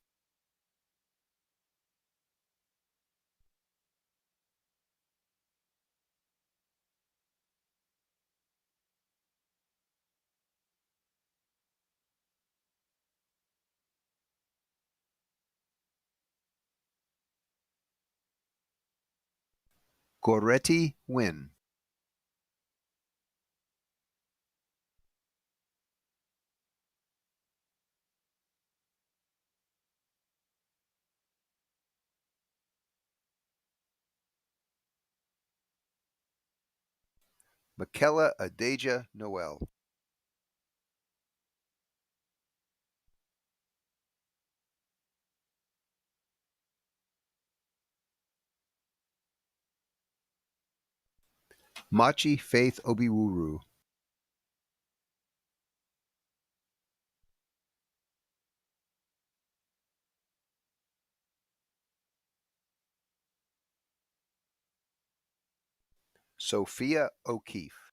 Goretti Wynn. Michaela Adeja Noel. Machi Faith Obiwuru. Sophia O'Keefe.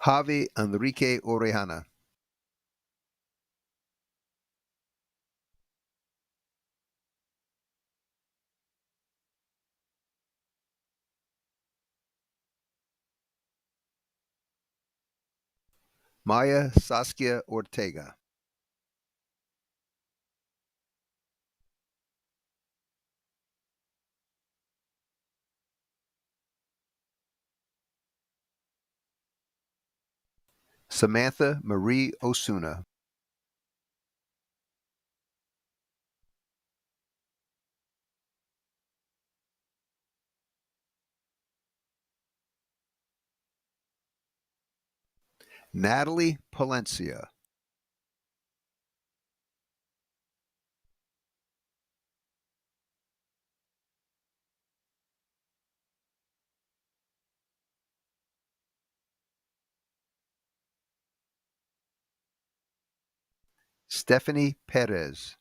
Javi Enrique Orejana. Maya Saskia Ortega. Samantha Marie Osuna. Natalie Palencia. Stephanie Perez.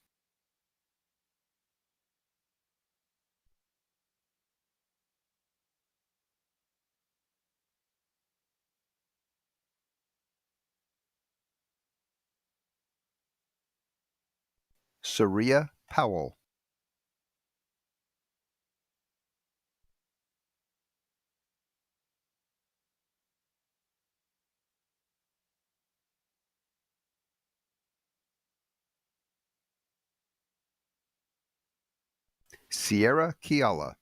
Saria Powell. Sierra Kiala.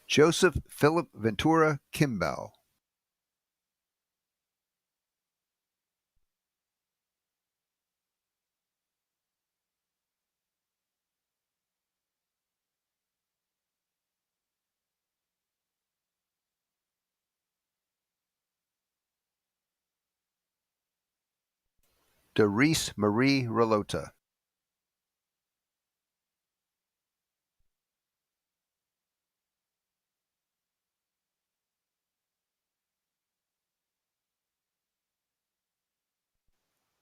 Joseph Philip Ventura Kimball. Doris Marie Relota.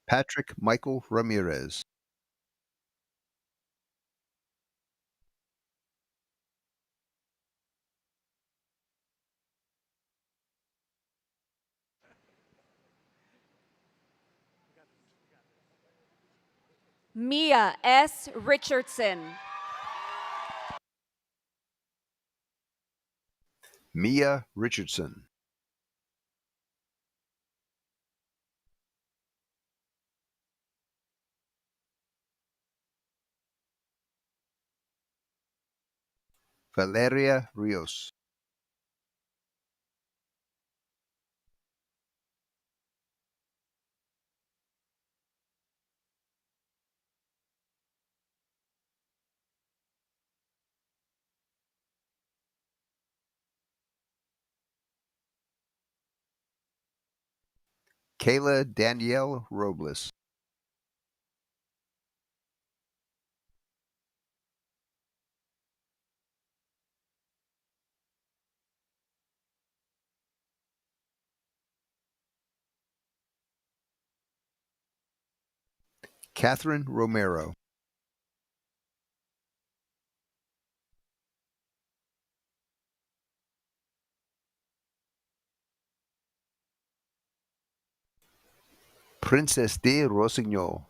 Patrick Michael Ramirez. Mia S. Richardson. Mia Richardson. Valeria Rios. Kayla Danielle Robles. Catherine Romero. Princess de Rossignol.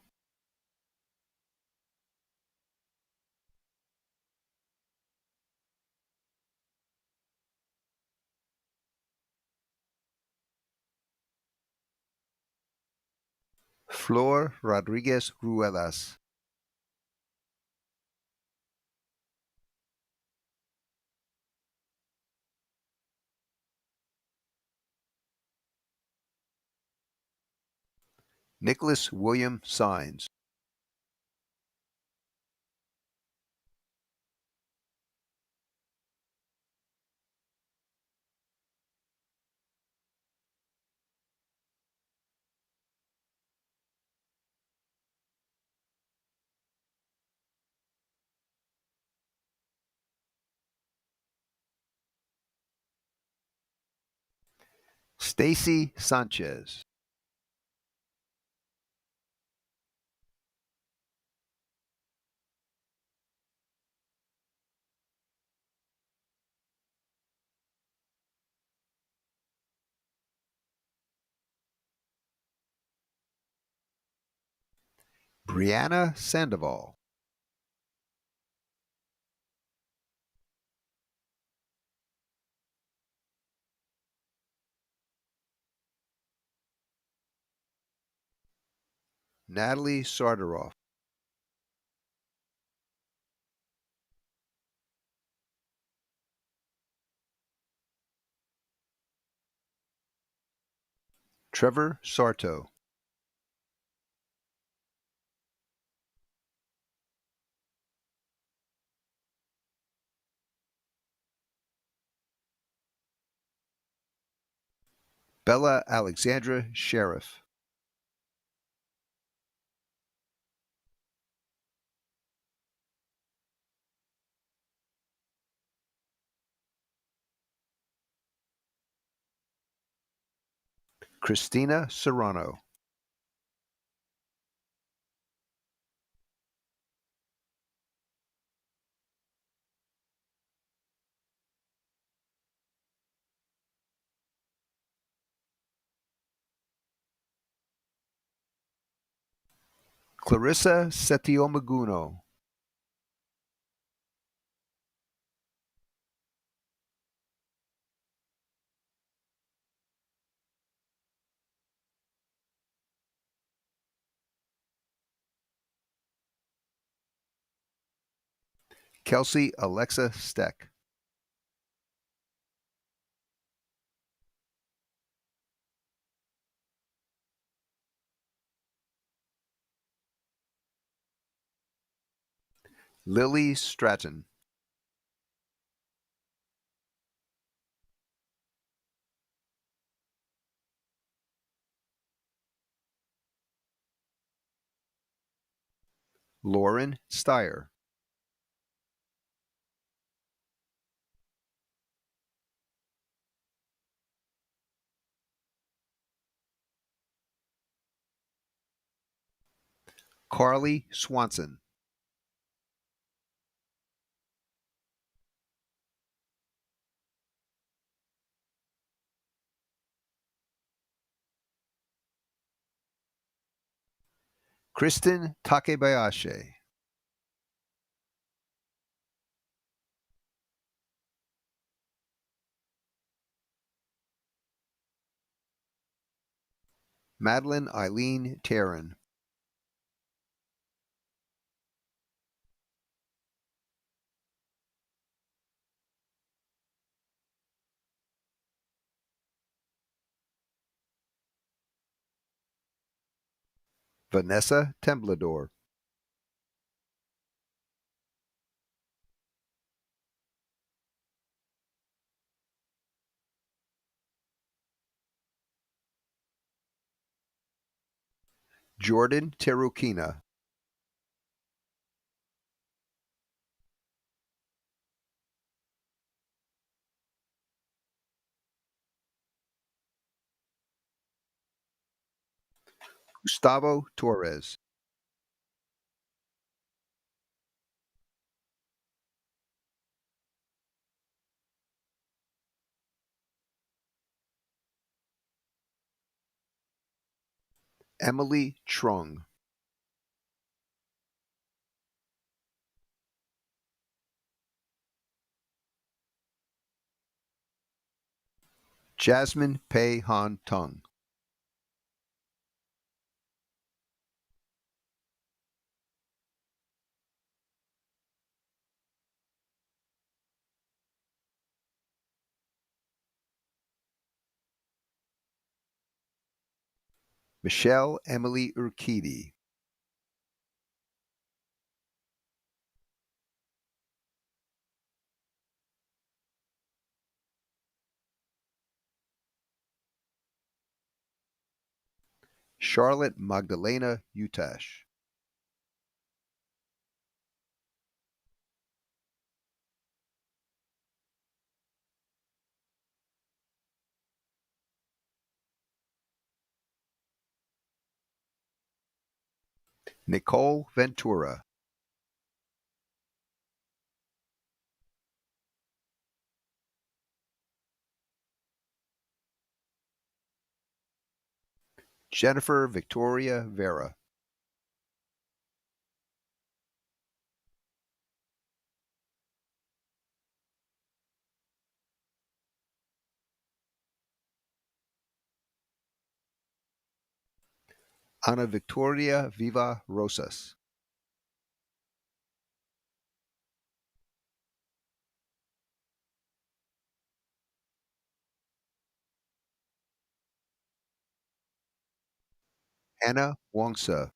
Flor Rodriguez Ruelas. Nicholas William Sines. Stacy Sanchez. Brianna Sandoval. Natalie Sardaroff. Trevor Sarto. Bella Alexandra Sheriff. Christina Serrano. Clarissa Setiomaguno. Kelsey Alexa Steck. Lily Stratton. Lauren Steyer. Carly Swanson. Kristen Takebayashi. Madeline Eileen Taryn. Vanessa Temblador. Jordan Terukina. Gustavo Torres. Emily Trung. Jasmine Pei Han Tung. Michelle Emily Urquidi. Charlotte Magdalena Utash. Nicole Ventura. Jennifer Victoria Vera. Ana Victoria Viva Rosas. Anna Wongsa.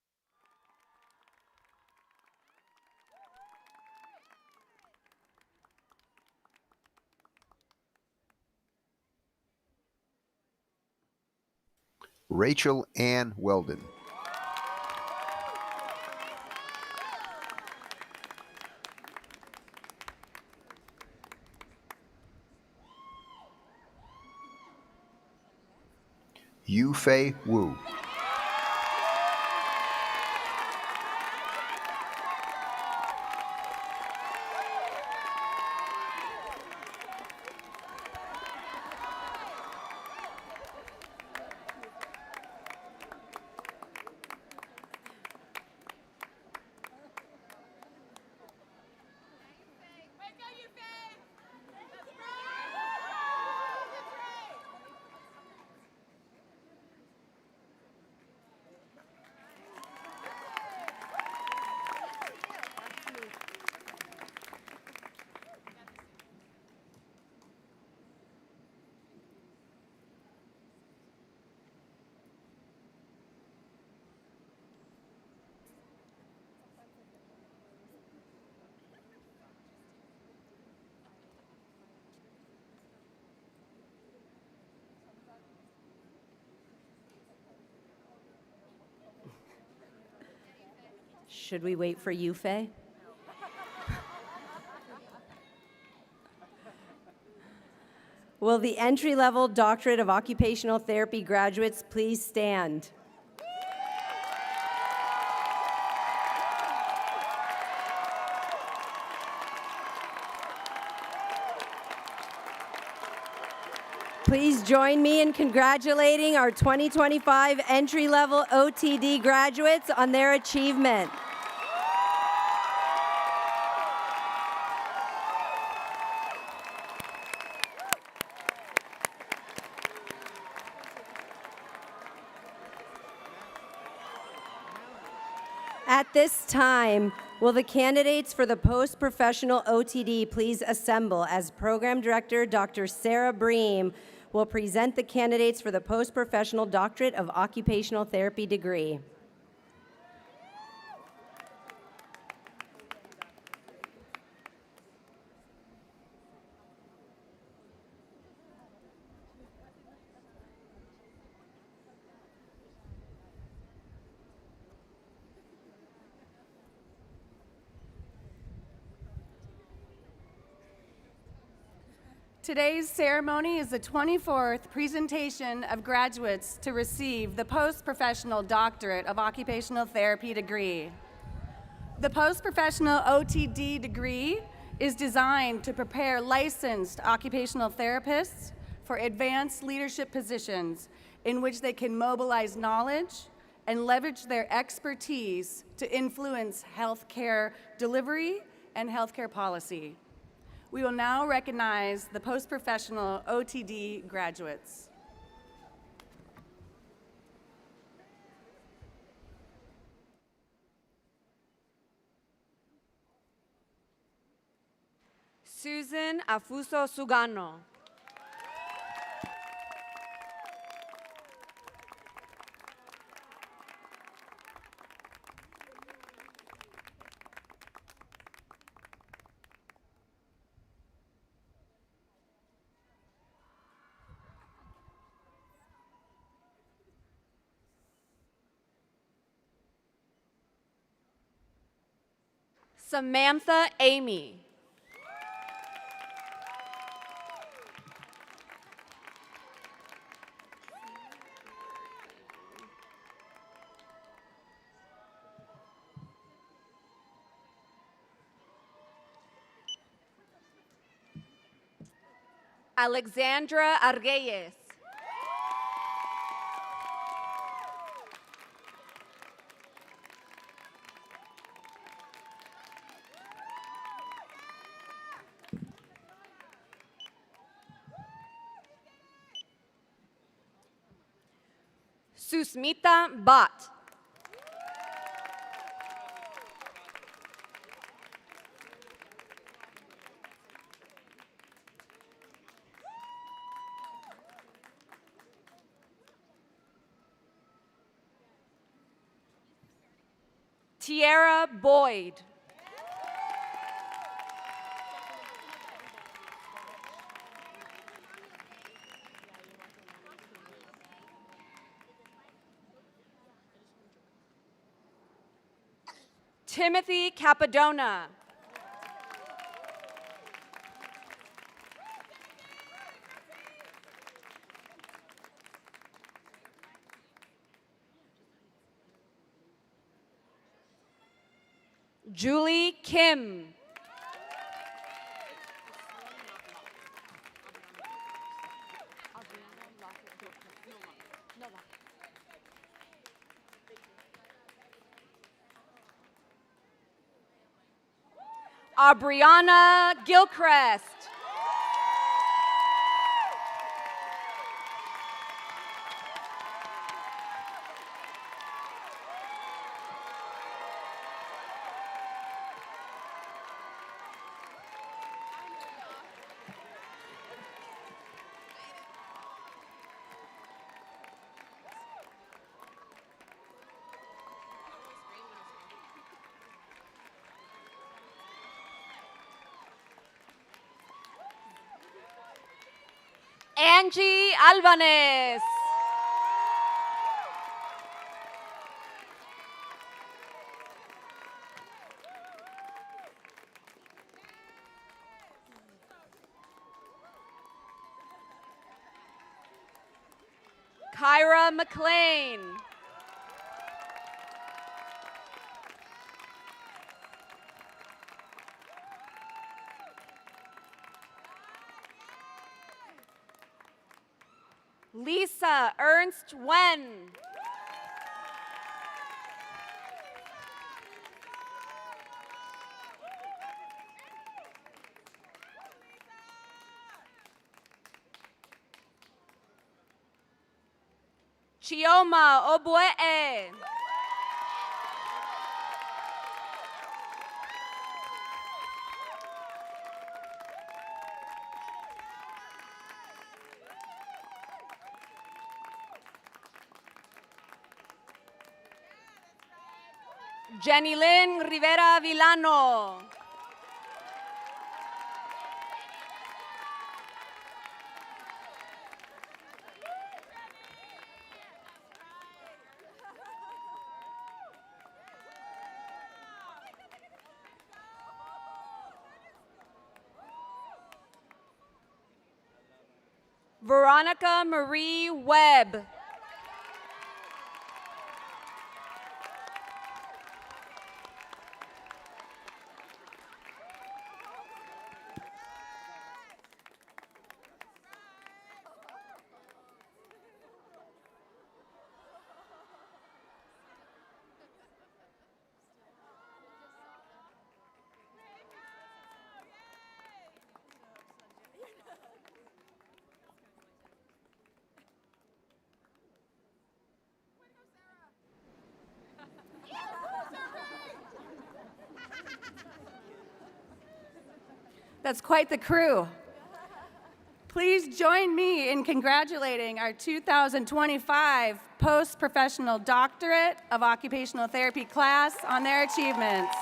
Rachel Ann Weldon. Yu Fei Wu. Should we wait for you, Faye? Will the entry-level Doctorate of Occupational Therapy graduates please stand? Please join me in congratulating our 2025 entry-level OTD graduates on their achievement. At this time, will the candidates for the post-professional OTD please assemble as Program Director Dr. Sarah Bream will present the candidates for the post-professional Doctorate of Occupational Therapy degree. Today's ceremony is the 24th presentation of graduates to receive the Post-Professional Doctorate of Occupational Therapy degree. The Post-Professional OTD degree is designed to prepare licensed occupational therapists for advanced leadership positions in which they can mobilize knowledge and leverage their expertise to influence healthcare delivery and healthcare policy. We will now recognize the post-professional OTD graduates. Susan Afuso Sugano. Samantha Amy. Alexandra Arguelles. Susmita Bhatt. Tierra Boyd. Timothy Capadona. Julie Kim. Aubriana Gilchrist. Angie Albanez. Kyra McLean. Lisa Ernst Wen. Chioma Obuee. Jenny Lynn Rivera Villano. Veronica Marie Webb. That's quite the crew. Please join me in congratulating our 2025 Post-Professional Doctorate of Occupational Therapy class on their achievements.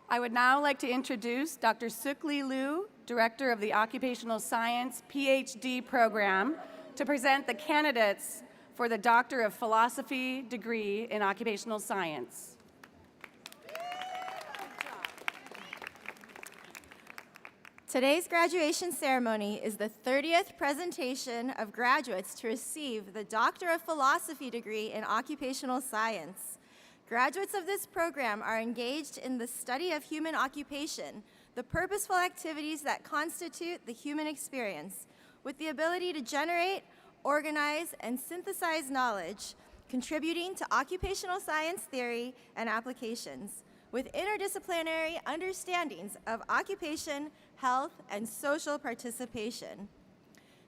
I would now like to introduce Dr. Sukli Liu, Director of the Occupational Science PhD program, to present the candidates for the Doctor of Philosophy degree in Occupational Science. Today's graduation ceremony is the 30th presentation of graduates to receive the Doctor of Philosophy degree in Occupational Science. Graduates of this program are engaged in the study of human occupation, the purposeful activities that constitute the human experience, with the ability to generate, organize, and synthesize knowledge, contributing to occupational science theory and applications, with interdisciplinary understandings of occupation, health, and social participation.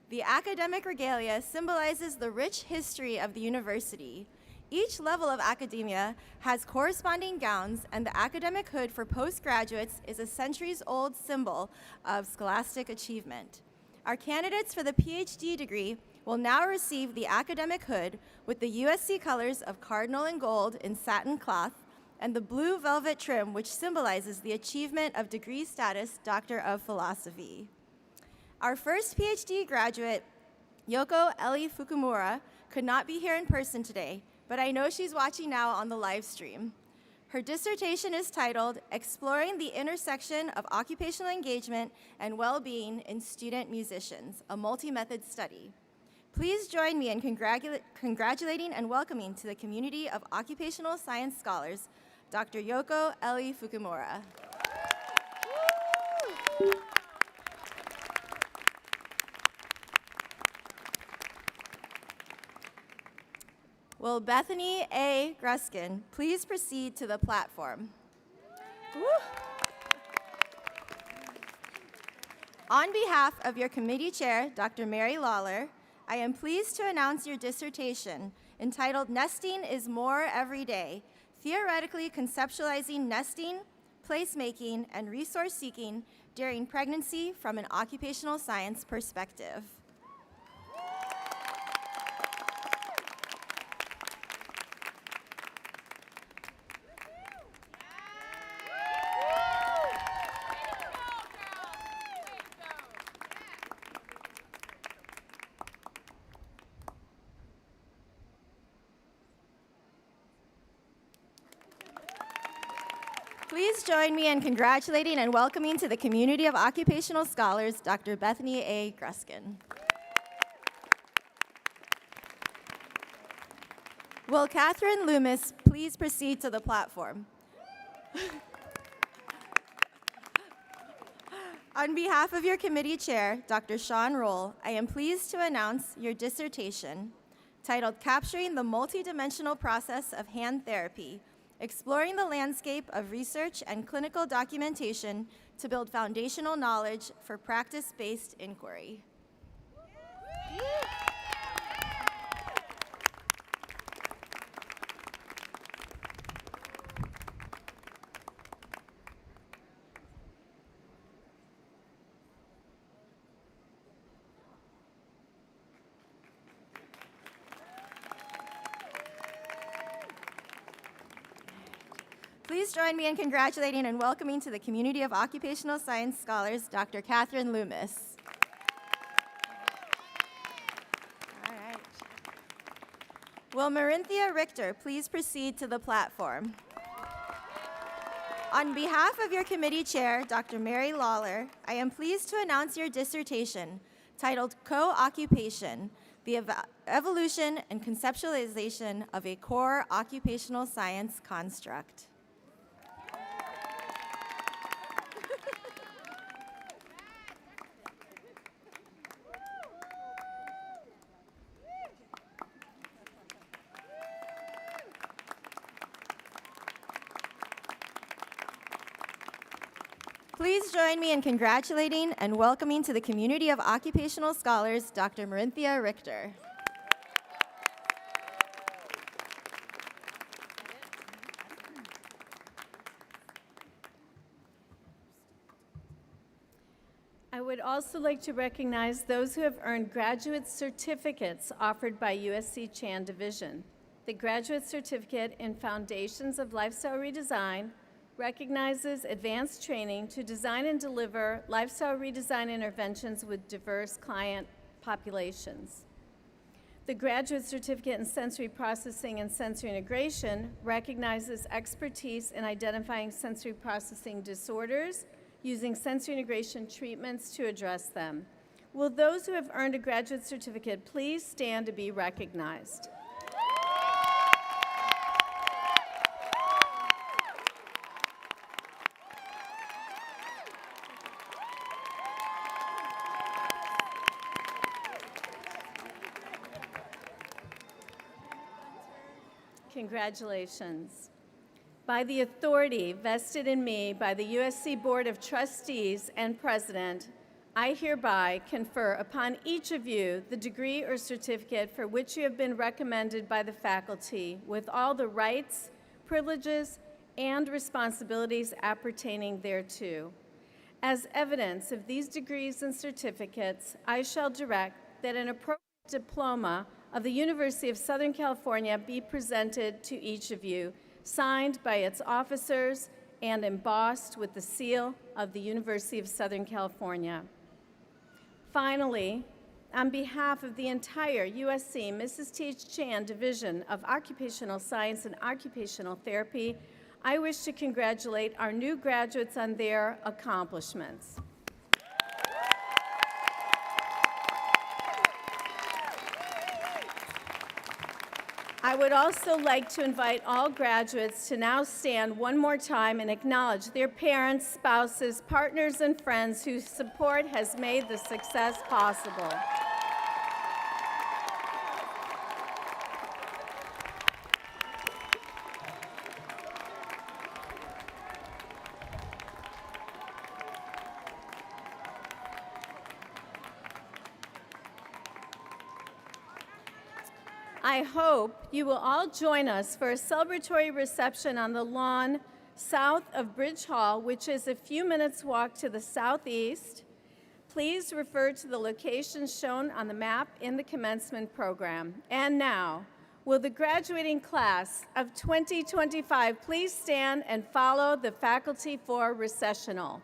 The academic regalia symbolizes the rich history of the university. Each level of academia has corresponding gowns, and the academic hood for postgraduates is a centuries-old symbol of scholastic achievement. Our candidates for the PhD degree will now receive the academic hood with the USC colors of cardinal and gold in satin cloth and the blue velvet trim, which symbolizes the achievement of degree status Doctor of Philosophy. Our first PhD graduate, Yoko Ellie Fukumura, could not be here in person today, but I know she's watching now on the live stream. Her dissertation is titled Exploring the Intersection of Occupational Engagement and Well-Being in Student Musicians, a Multi-Method Study. Please join me in congratulating and welcoming to the community of occupational science scholars, Dr. Yoko Ellie Fukumura. Will Bethany A. Gruskin please proceed to the platform? Woo. On behalf of your committee chair, Dr. Mary Lawler, I am pleased to announce your dissertation entitled Nesting is More Every Day, Theoretically Conceptualizing Nesting, Placemaking, and Resource Seeking During Pregnancy from an Occupational Science Perspective. Please join me in congratulating and welcoming to the community of occupational scholars, Dr. Bethany A. Gruskin. Will Catherine Loomis please proceed to the platform? On behalf of your committee chair, Dr. Sean Roll, I am pleased to announce your dissertation titled Capturing the Multidimensional Process of Hand Therapy, Exploring the Landscape of Research and Clinical Documentation to Build Foundational Knowledge for Practice-Based Inquiry. Please join me in congratulating and welcoming to the community of occupational science scholars, Dr. Catherine Loomis. All right. Will Marinthia Richter please proceed to the platform? On behalf of your committee chair, Dr. Mary Lawler, I am pleased to announce your dissertation titled Co-Occupation, the Evolution and Conceptualization of a Core Occupational Science Construct. Please join me in congratulating and welcoming to the community of occupational scholars, Dr. Marinthia Richter. I would also like to recognize those who have earned graduate certificates offered by USC Chan Division. The Graduate Certificate in Foundations of Lifestyle Redesign, recognizes advanced training to design and deliver lifestyle redesign interventions with diverse client populations. The Graduate Certificate in Sensory Processing and Sensory Integration recognizes expertise in identifying sensory processing disorders, using sensory integration treatments to address them. Will those who have earned a graduate certificate please stand to be recognized? Congratulations. By the authority vested in me by the USC Board of Trustees and President, I hereby confer upon each of you the degree or certificate for which you have been recommended by the faculty with all the rights, privileges, and responsibilities appertaining thereto. As evidence of these degrees and certificates, I shall direct that an appropriate diploma of the University of Southern California be presented to each of you, signed by its officers and embossed with the seal of the University of Southern California. Finally, on behalf of the entire USC Mrs. T.H. Chan Division of Occupational Science and Occupational Therapy, I wish to congratulate our new graduates on their accomplishments. I would also like to invite all graduates to now stand one more time and acknowledge their parents, spouses, partners, and friends whose support has made the success possible. I hope you will all join us for a celebratory reception on the lawn south of Bridge Hall, which is a few minutes' walk to the southeast. Please refer to the locations shown on the map in the commencement program. And now, will the graduating class of 2025 please stand and follow the faculty for recessional?